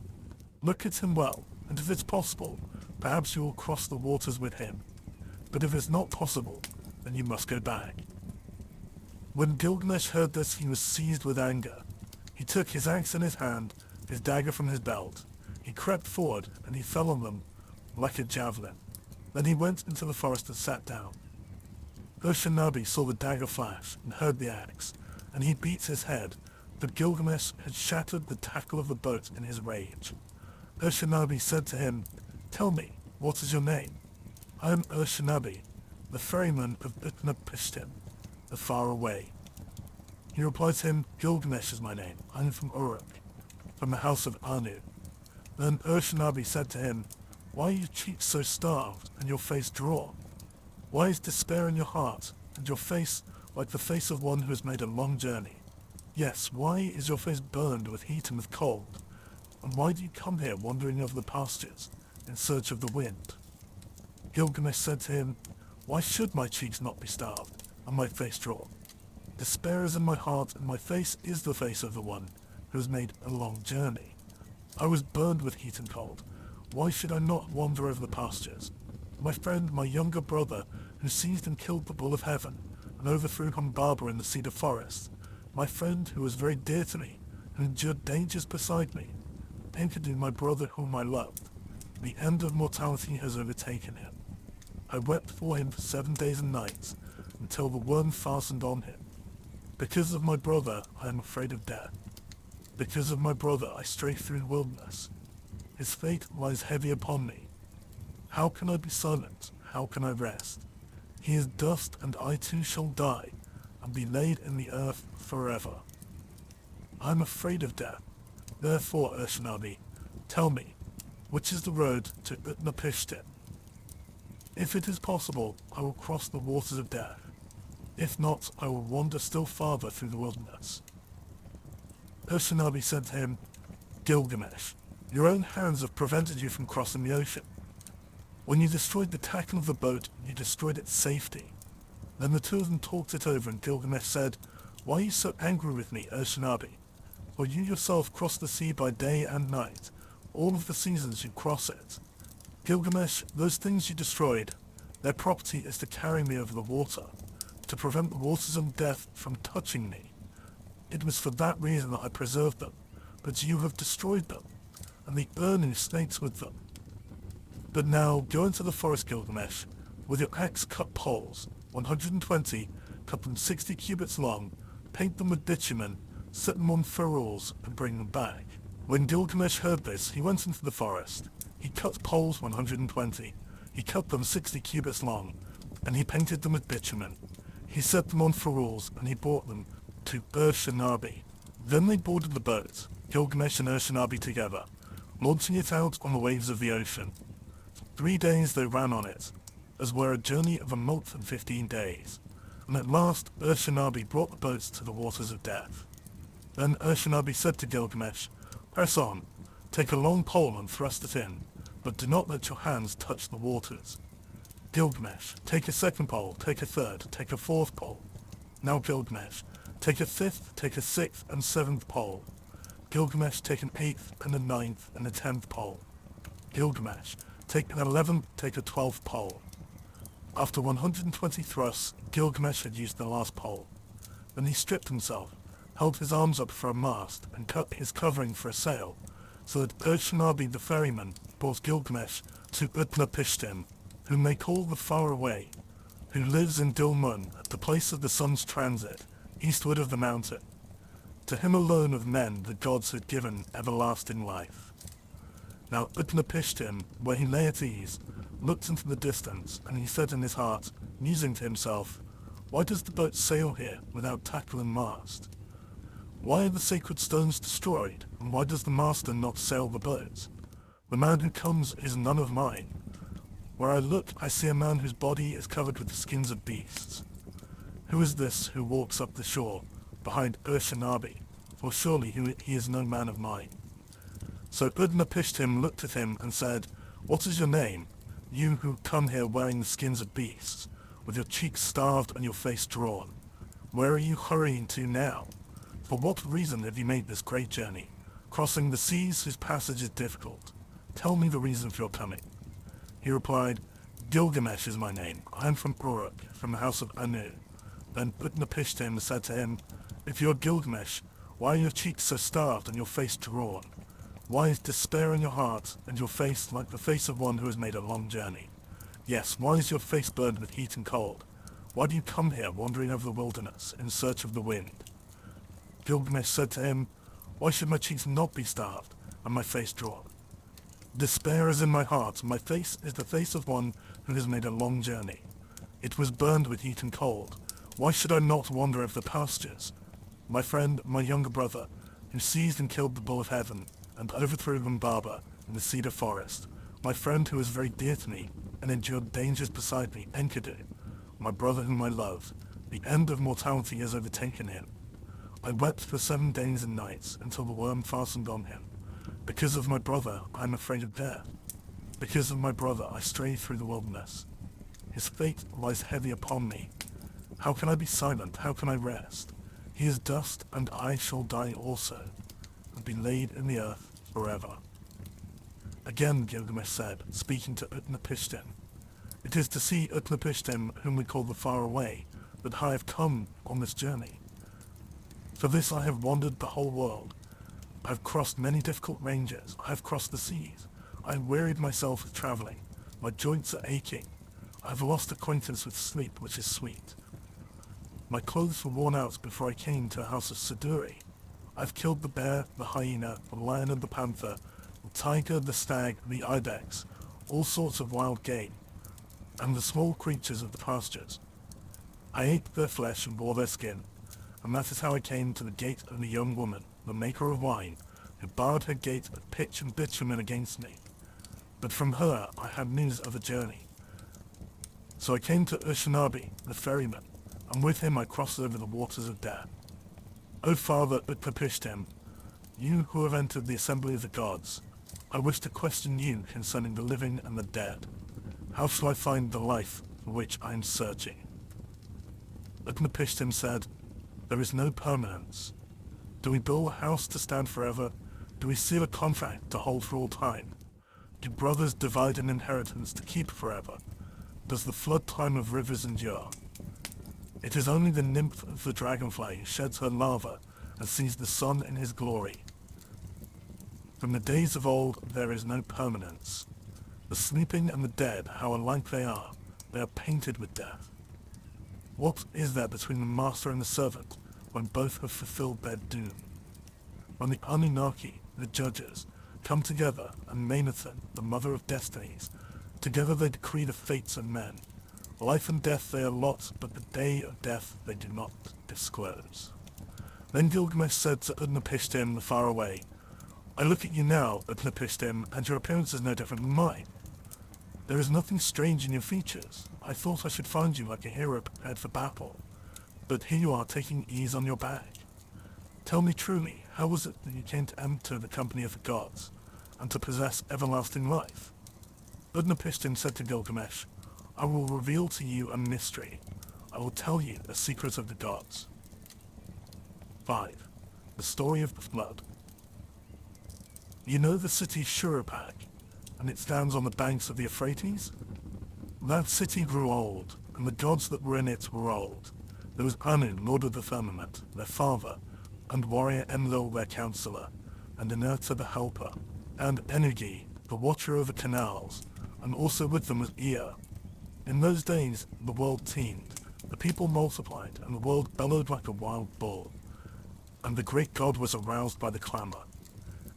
Look at him well, and if it's possible, perhaps you will cross the waters with him. But if it's not possible, then you must go back. When Gilgamesh heard this, he was seized with anger. He took his axe in his hand, his dagger from his belt. He crept forward, and he fell on them like a javelin. Then he went into the forest and sat down. Urshanabi saw the dagger flash and heard the axe, and he beat his head, but Gilgamesh had shattered the tackle of the boat in his rage. Urshanabi said to him, "Tell me, what is your name?" "I am Urshanabi, the ferryman of Utnapishtim, the far away." He replied to him, "Gilgamesh is my name. I am from Uruk, from the house of Anu." Then Urshanabi said to him, "Why are your cheeks so starved and your face drawn? Why is despair in your heart, and your face like the face of one who has made a long journey? Yes, why is your face burned with heat and with cold? And why do you come here wandering over the pastures in search of the wind?" Gilgamesh said to him, "Why should my cheeks not be starved, and my face drawn? Despair is in my heart, and my face is the face of the one who has made a long journey. I was burned with heat and cold. Why should I not wander over the pastures? My friend, my younger brother, who seized and killed the bull of heaven, and overthrew Humbaba in the cedar forest, my friend who was very dear to me, who endured dangers beside me, Enkidu, my brother whom I loved, the end of mortality has overtaken him. I wept for him for 7 days and nights, until the worm fastened on him. Because of my brother, I am afraid of death. Because of my brother, I stray through the wilderness. His fate lies heavy upon me. How can I be silent? How can I rest? He is dust, and I too shall die, and be laid in the earth forever. I am afraid of death. Therefore, Urshanabi, tell me, which is the road to Utnapishtim? If it is possible, I will cross the waters of death. If not, I will wander still farther through the wilderness." Urshanabi said to him, "Gilgamesh, your own hands have prevented you from crossing the ocean. When you destroyed the tackle of the boat, you destroyed its safety." Then the two of them talked it over, and Gilgamesh said, "Why are you so angry with me, Urshanabi? For you yourself cross the sea by day and night. All of the seasons you cross it. Gilgamesh, those things you destroyed, their property is to carry me over the water, to prevent the waters of death from touching me. It was for that reason that I preserved them, but you have destroyed them, and the burning snakes with them. But now go into the forest, Gilgamesh, with your axe cut poles, 120, cut them 60 cubits long, paint them with bitumen, set them on furrows, and bring them back." When Gilgamesh heard this, he went into the forest. He cut poles 120, he cut them 60 cubits long, and he painted them with bitumen. He set them on furrows, and he brought them to Urshanabi. Then they boarded the boat, Gilgamesh and Urshanabi together, launching it out on the waves of the ocean. 3 days they ran on it, as were a journey of a month and 15 days, and at last Urshanabi brought the boats to the waters of death. Then Urshanabi said to Gilgamesh, "Press on, take a long pole and thrust it in, but do not let your hands touch the waters. Gilgamesh, take a second pole, take a third, take a fourth pole. Now Gilgamesh, take a fifth, take a sixth and seventh pole. Gilgamesh, take an eighth and a ninth and a 10th pole. Gilgamesh, take an 11th, take a 12th pole." After 120 thrusts, Gilgamesh had used the last pole. Then he stripped himself, held his arms up for a mast, and cut his covering for a sail, so that Urshanabi the ferryman brought Gilgamesh to Utnapishtim, whom they call the Far Away, who lives in Dilmun at the place of the sun's transit, eastward of the mountain. To him alone of men the gods had given everlasting life. Now Utnapishtim, where he lay at ease, looked into the distance, and he said in his heart, musing to himself, "Why does the boat sail here without tackle and mast? Why are the sacred stones destroyed, and why does the master not sail the boat? The man who comes is none of mine. Where I look, I see a man whose body is covered with the skins of beasts. Who is this who walks up the shore, behind Urshanabi? For surely he is no man of mine." So Utnapishtim looked at him and said, "What is your name, you who come here wearing the skins of beasts, with your cheeks starved and your face drawn? Where are you hurrying to now? For what reason have you made this great journey, crossing the seas whose passage is difficult? Tell me the reason for your coming." He replied, "Gilgamesh is my name. I am from Uruk, from the house of Anu." Then Utnapishtim said to him, "If you are Gilgamesh, why are your cheeks so starved and your face drawn? Why is despair in your heart and your face like the face of one who has made a long journey? Yes, why is your face burned with heat and cold? Why do you come here wandering over the wilderness in search of the wind?" Gilgamesh said to him, "Why should my cheeks not be starved and my face drawn? Despair is in my heart, and my face is the face of one who has made a long journey. It was burned with heat and cold. Why should I not wander over the pastures? My friend, my younger brother, who seized and killed the bull of heaven, and overthrew Lumbaba in the cedar forest, my friend who was very dear to me, and endured dangers beside me, Enkidu, my brother whom I love, the end of mortality has overtaken him. I wept for 7 days and nights until the worm fastened on him. Because of my brother, I am afraid of death. Because of my brother, I stray through the wilderness. His fate lies heavy upon me. How can I be silent? How can I rest? He is dust, and I shall die also, and be laid in the earth forever." Again Gilgamesh said, speaking to Utnapishtim, "It is to see Utnapishtim, whom we call the Far Away, that I have come on this journey. For this I have wandered the whole world. I have crossed many difficult ranges. I have crossed the seas. I have wearied myself with traveling. My joints are aching. I have lost acquaintance with sleep, which is sweet. My clothes were worn out before I came to a house of Siduri. I have killed the bear, the hyena, the lion and the panther, the tiger, the stag, the ibex, all sorts of wild game, and the small creatures of the pastures. I ate their flesh and wore their skin, and that is how I came to the gate of the young woman, the maker of wine, who barred her gate of pitch and bitumen against me. But from her I had news of the journey. So I came to Ushanabi, the ferryman, and with him I crossed over the waters of death. O Father Utnapishtim, you who have entered the assembly of the gods, I wish to question you concerning the living and the dead. How shall I find the life for which I am searching?" Utnapishtim said, "There is no permanence. Do we build a house to stand forever? Do we seal a contract to hold for all time? Do brothers divide an inheritance to keep forever? Does the flood time of rivers endure? It is only the nymph of the dragonfly who sheds her larva and sees the sun in his glory. From the days of old there is no permanence. The sleeping and the dead, how alike they are painted with death. What is there between the master and the servant when both have fulfilled their doom? When the Anunnaki, the judges, come together, and Manethan, the mother of destinies, together they decree the fates of men. Life and death they allot, but the day of death they do not disclose." Then Gilgamesh said to Utnapishtim the Far Away, "I look at you now, Utnapishtim, and your appearance is no different than mine. There is nothing strange in your features. I thought I should find you like a hero prepared for battle, but here you are taking ease on your back. Tell me truly, how was it that you came to enter the company of the gods, and to possess everlasting life?" Utnapishtim said to Gilgamesh, "I will reveal to you a mystery. I will tell you a secret of the gods." 5. The story of the flood. You know the city Shuruppak, and it stands on the banks of the Euphrates? That city grew old, and the gods that were in it were old. There was Anu, lord of the firmament, their father, and warrior Enlil, their counselor, and Inerta the helper, and Enugi, the watcher of the canals, and also with them was Ea. In those days the world teemed, the people multiplied, and the world bellowed like a wild bull. And the great god was aroused by the clamour.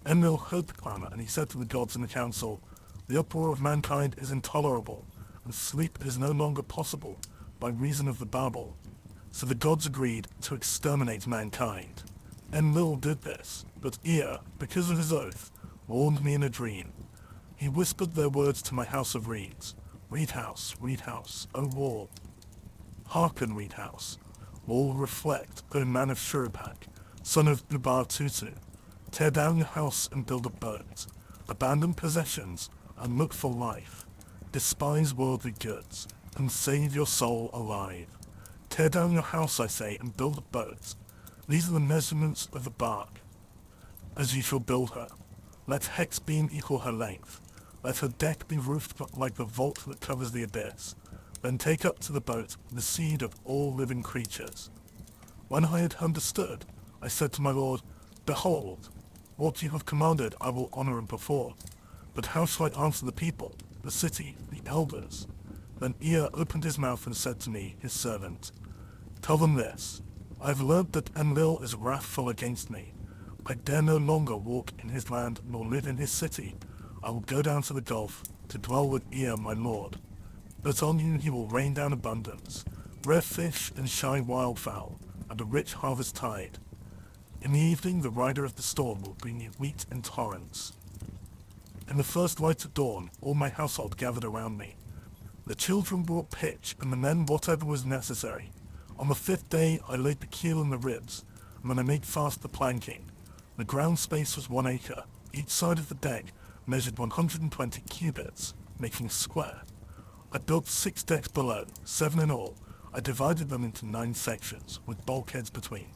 Enlil heard the clamour, and he said to the gods in the council, "The uproar of mankind is intolerable, and sleep is no longer possible by reason of the babel." So the gods agreed to exterminate mankind. Enlil did this, but Ea, because of his oath, warned me in a dream. He whispered their words to my house of reeds. Reed house, O wall. Hearken, reed house. Wall reflect, O man of Shuruppak, son of Nubar Tutu. Tear down your house and build a boat. Abandon possessions and look for life. Despise worldly goods and save your soul alive. Tear down your house, I say, and build a boat. These are the measurements of the bark. As you shall build her. Let hex beam equal her length. Let her deck be roofed like the vault that covers the abyss. Then take up to the boat the seed of all living creatures. When I had understood, I said to my lord, Behold, what you have commanded I will honor and perform. But how shall I answer the people, the city, the elders? Then Ea opened his mouth and said to me, his servant, Tell them this. I have learned that Enlil is wrathful against me. I dare no longer walk in his land nor live in his city. I will go down to the gulf to dwell with Ea my lord. But on you he will rain down abundance, rare fish and shy wildfowl, and a rich harvest tide. In the evening the rider of the storm will bring you wheat in torrents. In the first light of dawn all my household gathered around me. The children brought pitch and the men whatever was necessary. On the 5th day I laid the keel and the ribs, and then I made fast the planking. The ground space was 1 acre. Each side of the deck measured 120 cubits, making a square. I built 6 decks below, 7 in all. I divided them into 9 sections, with bulkheads between.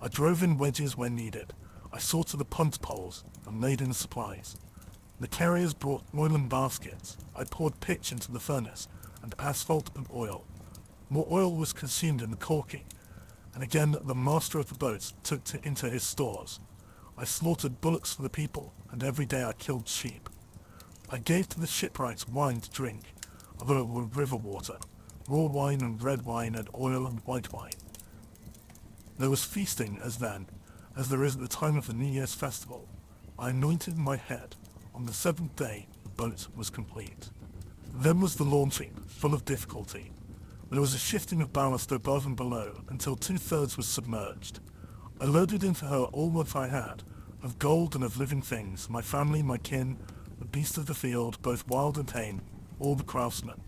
I drove in wedges when needed. I saw to the punt poles and laid in supplies. The carriers brought oil in baskets. I poured pitch into the furnace, and asphalt and oil. More oil was consumed in the caulking, and again the master of the boats took into his stores. I slaughtered bullocks for the people, and every day I killed sheep. I gave to the shipwrights wine to drink, although it were river water, raw wine and red wine and oil and white wine. There was feasting as then, as there is at the time of the New Year's festival. I anointed my head. On the 7th day, the boat was complete. Then was the launching, full of difficulty. There was a shifting of ballast above and below, until 2/3 was submerged. I loaded into her all that I had, of gold and of living things, my family, my kin, the beasts of the field, both wild and tame, all the craftsmen.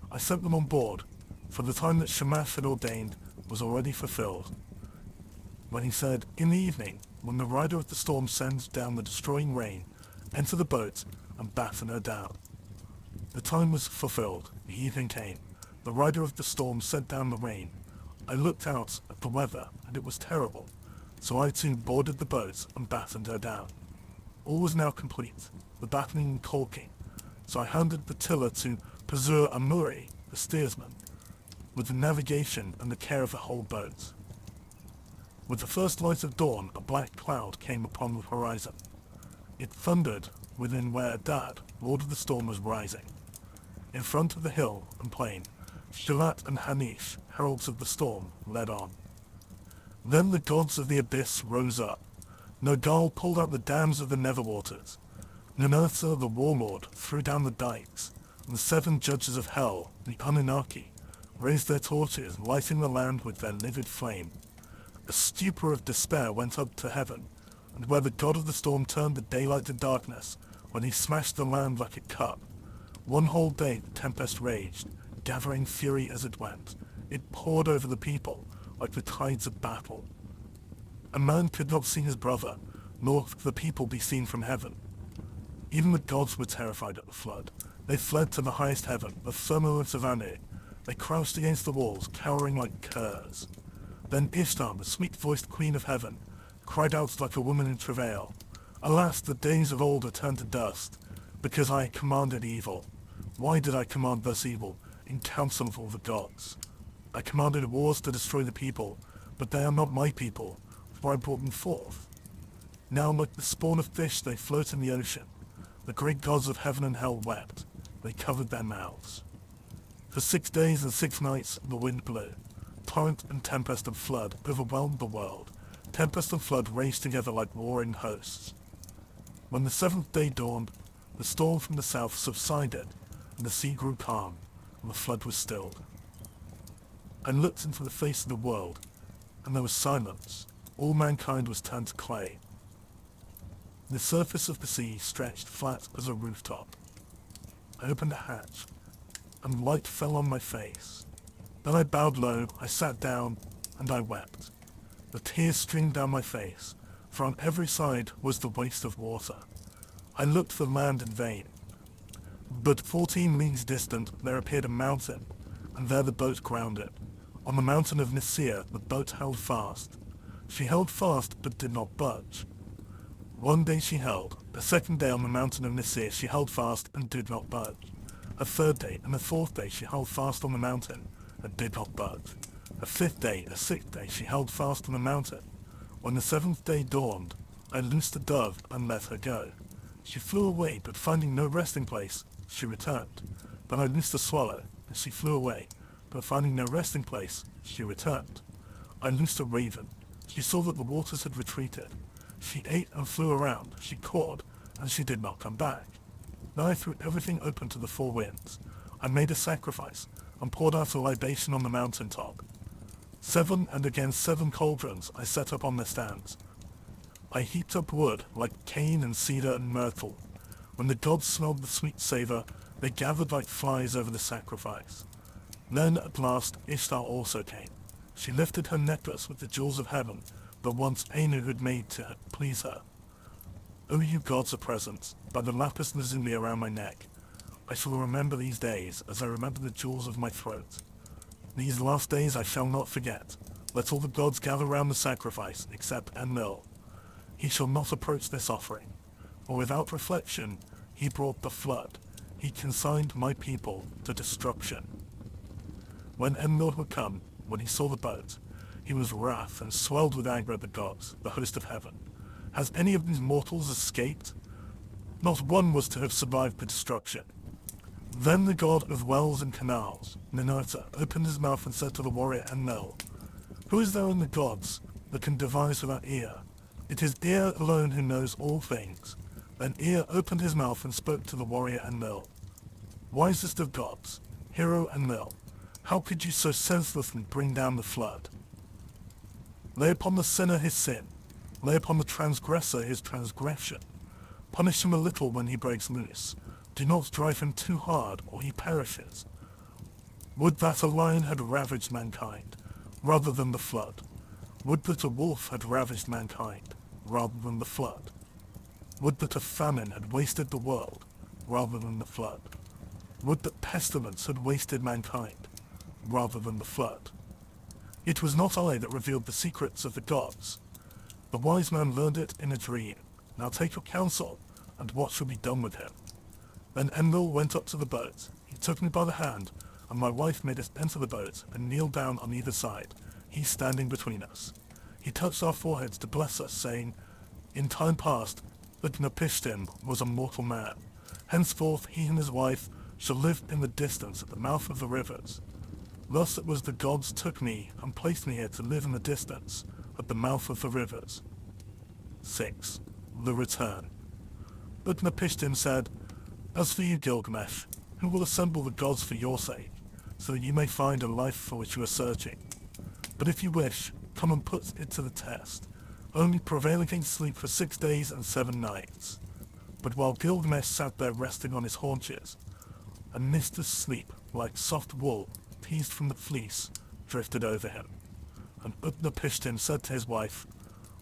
I sent them on board, for the time that Shamash had ordained was already fulfilled. When he said, In the evening, when the rider of the storm sends down the destroying rain, enter the boat and batten her down. The time was fulfilled, the evening came. The rider of the storm sent down the rain. I looked out at the weather, and it was terrible. So I too boarded the boat and battened her down. All was now complete, the battening and caulking. So I handed the tiller to Pazur Amuri, the steersman, with the navigation and the care of the whole boat. With the first light of dawn, a black cloud came upon the horizon. It thundered within where Dad, lord of the storm, was rising. In front of the hill and plain, Shalat and Hanish, heralds of the storm, led on. Then the gods of the abyss rose up. Nogal pulled out the dams of the netherwaters. Ninurta, the warlord, threw down the dikes, and the 7 judges of hell, the Anunnaki, raised their torches, lighting the land with their livid flame. A stupor of despair went up to heaven, and where the god of the storm turned the daylight to darkness, when he smashed the land like a cup. 1 whole day the tempest raged, gathering fury as it went. It poured over the people, like the tides of battle. A man could not see his brother, nor could the people be seen from heaven. Even the gods were terrified at the flood. They fled to the highest heaven, the firmament of Anu. They crouched against the walls, cowering like curs. Then Ishtar, the sweet-voiced queen of heaven, cried out like a woman in travail. Alas, the days of old are turned to dust, because I commanded evil. Why did I command thus evil, in council of all the gods? I commanded wars to destroy the people, but they are not my people, for I brought them forth. Now like the spawn of fish they float in the ocean. The great gods of heaven and hell wept. They covered their mouths. For 6 days and 6 nights the wind blew. Torrent and tempest and flood overwhelmed the world. Tempest and flood raged together like warring hosts. When the 7th day dawned, the storm from the south subsided, and the sea grew calm, and the flood was stilled. I looked into the face of the world, and there was silence. All mankind was turned to clay. The surface of the sea stretched flat as a rooftop. I opened a hatch, and light fell on my face. Then I bowed low, I sat down, and I wept. The tears streamed down my face, for on every side was the waste of water. I looked for land in vain. But 14 leagues distant there appeared a mountain, and there the boat grounded. On the mountain of Nicaea the boat held fast. She held fast but did not budge. One day she held, the second day on the mountain of Nicaea she held fast and did not budge. A third day and a fourth day she held fast on the mountain and did not budge. A fifth day, a sixth day she held fast on the mountain. When the seventh day dawned, I loosed the dove and let her go. She flew away, but finding no resting place, she returned. Then I loosed the swallow, and she flew away, but finding no resting place, she returned. I loosed a raven. She saw that the waters had retreated. She ate and flew around, she cawed, and she did not come back. Then I threw everything open to the four winds. I made a sacrifice, and poured out a libation on the mountain top. 7 and again 7 cauldrons I set up on their stands. I heaped up wood like cane and cedar and myrtle. When the gods smelled the sweet savor, they gathered like flies over the sacrifice. Then at last Ishtar also came. She lifted her necklace with the jewels of heaven, the ones Anu had made to please her. O you gods are present, by the lapis lazuli around my neck. I shall remember these days as I remember the jewels of my throat. These last days I shall not forget. Let all the gods gather round the sacrifice, except Enlil. He shall not approach this offering. For without reflection, he brought the flood. He consigned my people to destruction. When Enlil had come, when he saw the boat, he was wrath and swelled with anger at the gods, the host of heaven. Has any of these mortals escaped? Not one was to have survived the destruction. Then the god of wells and canals, Ninurta, opened his mouth and said to the warrior Enlil, "Who is there in the gods that can devise without Ea? It is Ea alone who knows all things." Then Ea opened his mouth and spoke to the warrior Enlil. "Wisest of gods, hero Enlil, how could you so senselessly bring down the flood? Lay upon the sinner his sin, lay upon the transgressor his transgression. Punish him a little when he breaks loose. Do not drive him too hard, or he perishes. Would that a lion had ravaged mankind, rather than the flood. Would that a wolf had ravaged mankind, rather than the flood. Would that a famine had wasted the world, rather than the flood. Would that pestilence had wasted mankind, rather than the flood. It was not I that revealed the secrets of the gods. The wise man learned it in a dream. Now take your counsel, and what shall be done with him?" Then Enlil went up to the boat. He took me by the hand, and my wife made us enter the boat and kneel down on either side, he standing between us. He touched our foreheads to bless us, saying, "In time past, Utnapishtim was a mortal man. Henceforth he and his wife shall live in the distance at the mouth of the rivers. Thus it was the gods took me and placed me here to live in the distance at the mouth of the rivers." 6. The Return. Utnapishtim said, "As for you, Gilgamesh, who will assemble the gods for your sake, so that you may find a life for which you are searching? But if you wish, come and put it to the test. Only prevail against sleep for 6 days and 7 nights." But while Gilgamesh sat there resting on his haunches, a mist of sleep, like soft wool teased from the fleece, drifted over him. And Utnapishtim said to his wife,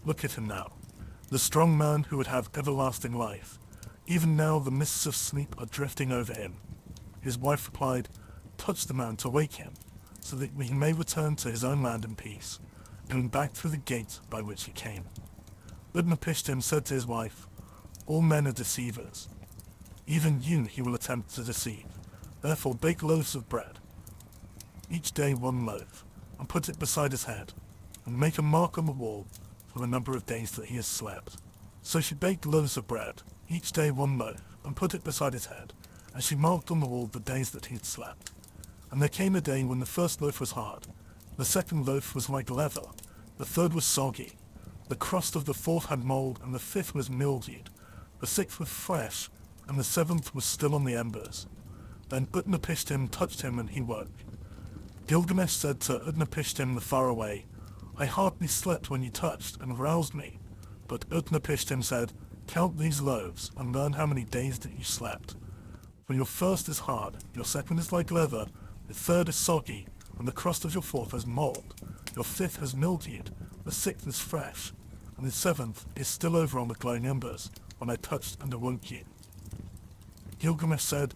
"Look at him now, the strong man who would have everlasting life. Even now the mists of sleep are drifting over him." His wife replied, "Touch the man to wake him, so that he may return to his own land in peace, going back through the gate by which he came." Utnapishtim said to his wife, "All men are deceivers. Even you he will attempt to deceive. Therefore bake loaves of bread, each day 1 loaf, and put it beside his head, and make a mark on the wall for the number of days that he has slept." So she baked loaves of bread, each day 1 loaf, and put it beside his head, and she marked on the wall the days that he had slept. And there came a day when the first loaf was hard, the second loaf was like leather, the third was soggy, the crust of the fourth had mold, and the fifth was mildewed, the sixth was fresh, and the seventh was still on the embers. Then Utnapishtim touched him and he woke. Gilgamesh said to Utnapishtim the faraway, "I hardly slept when you touched and roused me." But Utnapishtim said, "Count these loaves and learn how many days that you slept. For your first is hard, your second is like leather, the third is soggy, and the crust of your fourth has mold, your fifth has mildewed, the sixth is fresh, and the seventh is still over on the glowing embers when I touched and awoke you." Gilgamesh said,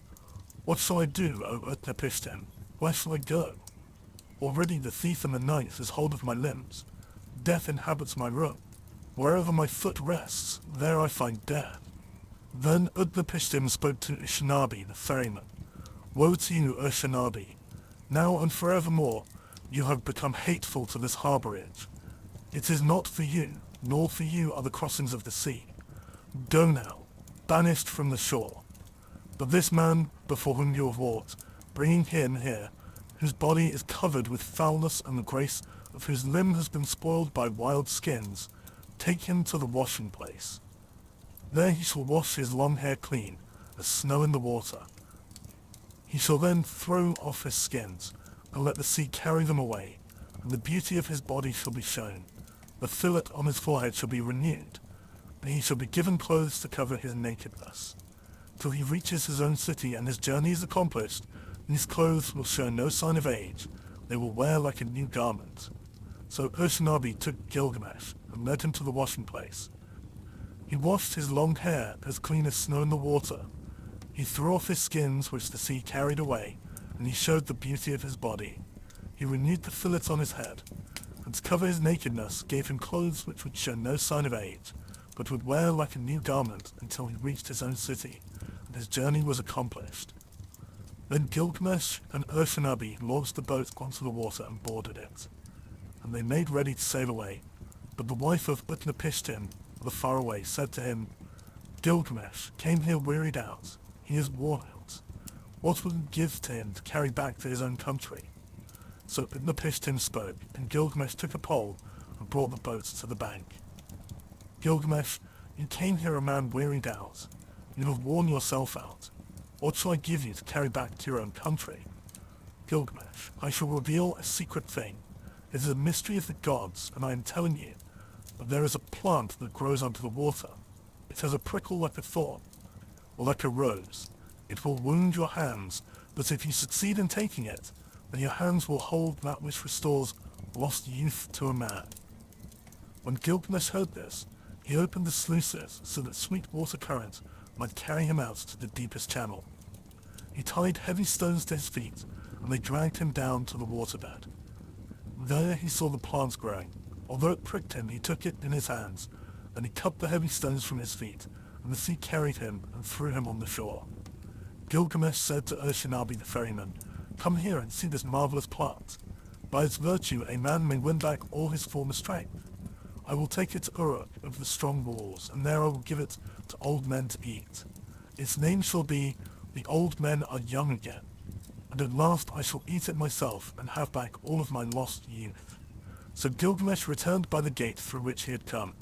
"What shall I do, O Utnapishtim? Where shall I go? Already the thief in the night has hold of my limbs. Death inhabits my room. Wherever my foot rests, there I find death." Then Utnapishtim spoke to Ishnabi the ferryman. "Woe to you, Ishnabi! Now and forevermore you have become hateful to this harborage. It is not for you, nor for you are the crossings of the sea. Go now, banished from the shore. But this man before whom you have walked, bringing him here, whose body is covered with foulness and the grace of whose limb has been spoiled by wild skins, take him to the washing place. There he shall wash his long hair clean, as snow in the water. He shall then throw off his skins, and let the sea carry them away, and the beauty of his body shall be shown. The fillet on his forehead shall be renewed, and he shall be given clothes to cover his nakedness. Till he reaches his own city and his journey is accomplished, these clothes will show no sign of age, they will wear like a new garment." So Urshanabi took Gilgamesh and led him to the washing place. He washed his long hair as clean as snow in the water. He threw off his skins which the sea carried away, and he showed the beauty of his body. He renewed the fillets on his head, and to cover his nakedness gave him clothes which would show no sign of age, but would wear like a new garment until he reached his own city, and his journey was accomplished. Then Gilgamesh and Urshanabi launched the boat onto the water and boarded it, and they made ready to sail away. But the wife of Utnapishtim, the faraway, said to him, "Gilgamesh came here wearied out. He is worn out. What will you give to him to carry back to his own country?" So Utnapishtim spoke, and Gilgamesh took a pole and brought the boat to the bank. "Gilgamesh, you came here a man wearied out. You have worn yourself out. What shall I give you to carry back to your own country?" "Gilgamesh, I shall reveal a secret thing. It is a mystery of the gods, and I am telling you. But there is a plant that grows under the water. It has a prickle like a thorn, or like a rose. It will wound your hands, but if you succeed in taking it, then your hands will hold that which restores lost youth to a man." When Gilgamesh heard this, he opened the sluices so that sweet water current might carry him out to the deepest channel. He tied heavy stones to his feet, and they dragged him down to the waterbed. There he saw the plants growing. Although it pricked him, he took it in his hands, and he cut the heavy stones from his feet, and the sea carried him and threw him on the shore. Gilgamesh said to Urshanabi the ferryman, "Come here and see this marvelous plant. By its virtue a man may win back all his former strength. I will take it to Uruk of the strong walls, and there I will give it to old men to eat. Its name shall be, the old men are young again. And at last I shall eat it myself and have back all of my lost youth." So Gilgamesh returned by the gate through which he had come.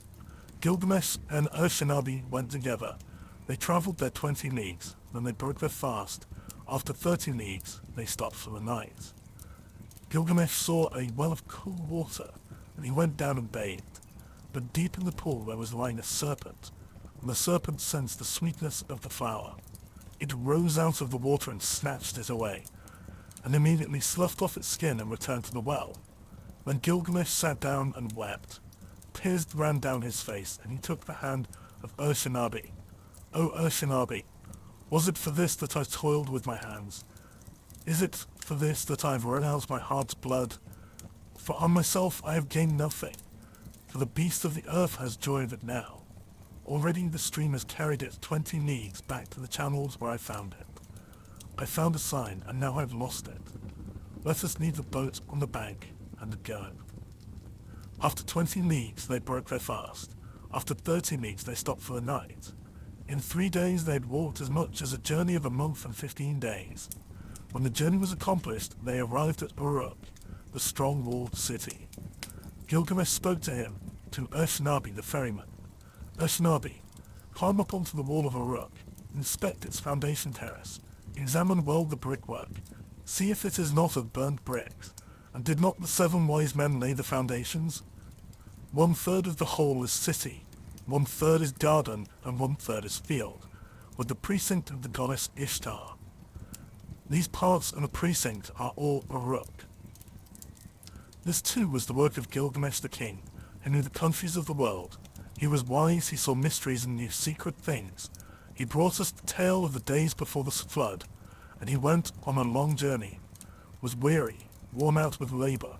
Gilgamesh and Urshanabi went together. They travelled their 20 leagues, then they broke their fast. After 30 leagues, they stopped for the night. Gilgamesh saw a well of cool water, and he went down and bathed. But deep in the pool there was lying a serpent, and the serpent sensed the sweetness of the flower. It rose out of the water and snatched it away, and immediately sloughed off its skin and returned to the well. Then Gilgamesh sat down and wept. Tears ran down his face, and he took the hand of Urshanabi. "O Urshanabi, was it for this that I toiled with my hands? Is it for this that I have run out my heart's blood? For on myself I have gained nothing, for the beast of the earth has joy of it now. Already the stream has carried it 20 leagues back to the channels where I found it. I found a sign, and now I have lost it. Let us leave the boat on the bank and go." After 20 leagues they broke their fast. After 30 leagues they stopped for the night. In 3 days they had walked as much as a journey of a month and 15 days. When the journey was accomplished, they arrived at Uruk, the strong-walled city. Gilgamesh spoke to him, to Urshanabi the ferryman. "Urshanabi, climb up onto the wall of Uruk, inspect its foundation terrace, examine well the brickwork, see if it is not of burnt bricks. And did not the 7 wise men lay the foundations? 1/3 of the whole is city, 1/3 is garden, and 1/3 is field, with the precinct of the goddess Ishtar. These parts and the precinct are all Uruk." This too was the work of Gilgamesh the king, who knew the countries of the world. He was wise, he saw mysteries and knew secret things. He brought us the tale of the days before the flood, and he went on a long journey, was weary, worn out with labor,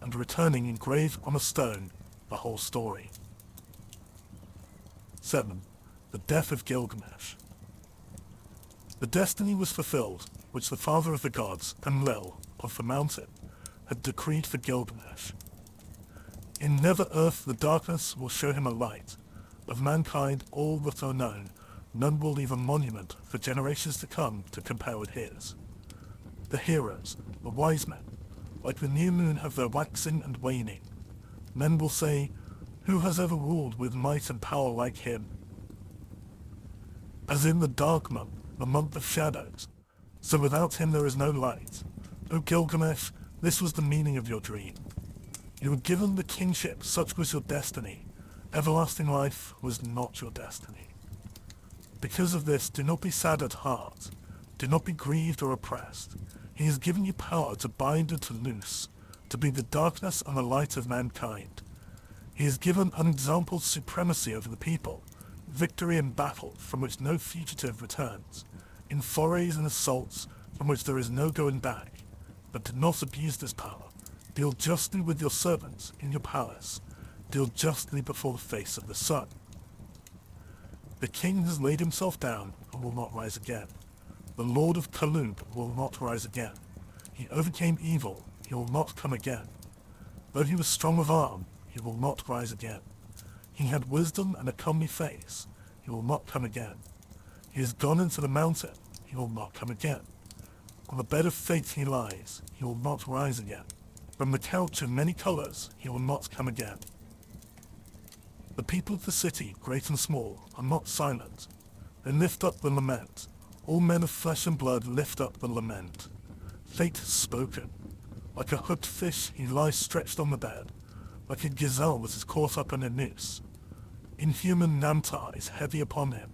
and returning engraved on a stone the whole story. 7. The death of Gilgamesh. The destiny was fulfilled, which the father of the gods, Enlil, of the mountain, had decreed for Gilgamesh. In nether earth the darkness will show him a light. Of mankind all that are known, none will leave a monument for generations to come to compare with his. The heroes, the wise men, like the new moon have their waxing and waning. Men will say, who has ever ruled with might and power like him? As in the dark month, the month of shadows, so without him there is no light. O Gilgamesh, this was the meaning of your dream. You were given the kingship, such was your destiny. Everlasting life was not your destiny. Because of this, do not be sad at heart. Do not be grieved or oppressed. He has given you power to bind and to loose, to be the darkness and the light of mankind. He has given unexampled supremacy over the people, victory in battle from which no fugitive returns, in forays and assaults from which there is no going back. But do not abuse this power. Deal justly with your servants in your palace. Deal justly before the face of the sun. The king has laid himself down and will not rise again. The Lord of Kalub will not rise again. He overcame evil, he will not come again. Though he was strong of arm, he will not rise again. He had wisdom and a comely face, he will not come again. He has gone into the mountain, he will not come again. On the bed of fate he lies, he will not rise again. From the couch of many colours, he will not come again. The people of the city, great and small, are not silent. They lift up the lament. All men of flesh and blood lift up the lament. Fate has spoken. Like a hooked fish, he lies stretched on the bed, like a gazelle that is caught up in a noose. Inhuman Namtar is heavy upon him.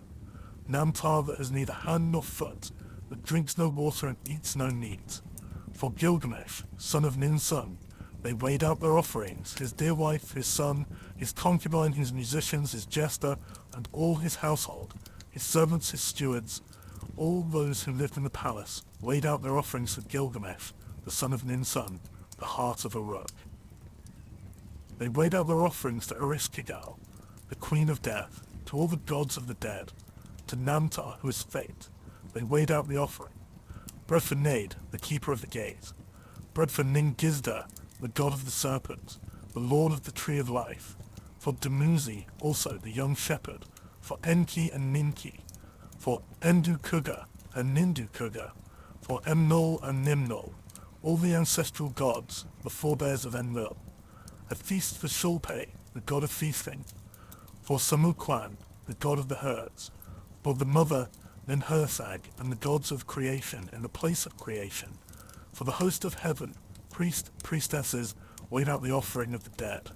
Namtar that has neither hand nor foot, that drinks no water and eats no meat. For Gilgamesh, son of Ninsun, they weighed out their offerings, his dear wife, his son, his concubine, his musicians, his jester, and all his household, his servants, his stewards, all those who lived in the palace, weighed out their offerings for Gilgamesh, the son of Ninsun, the heart of Uruk. They weighed out their offerings to Ereshkigal, the queen of death, to all the gods of the dead, to Namtar, who is fate. They weighed out the offering. Bread for Nade, the keeper of the gate. Bread for Ningizda, the god of the serpent, the lord of the tree of life. For Dumuzi, also the young shepherd. For Enki and Ninki. For Endukuga and Nindukuga. For Emnol and Nimnol, all the ancestral gods, the forebears of Enlil. A feast for Shulpe, the god of feasting. For Samukwan, the god of the herds. For the mother, Ninhursag, and the gods of creation in the place of creation. For the host of heaven, priestesses, weighed out the offering of the dead.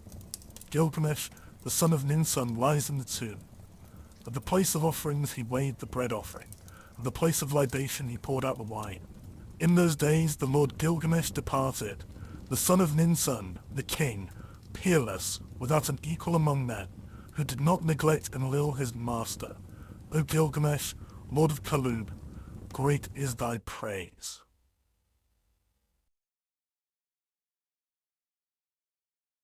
Gilgamesh, the son of Ninsun, lies in the tomb. At the place of offerings he weighed the bread offering. At the place of libation he poured out the wine. In those days the lord Gilgamesh departed, the son of Ninsun, the king, peerless, without an equal among men, who did not neglect Enlil his master. O Gilgamesh, lord of Kalub, great is thy praise.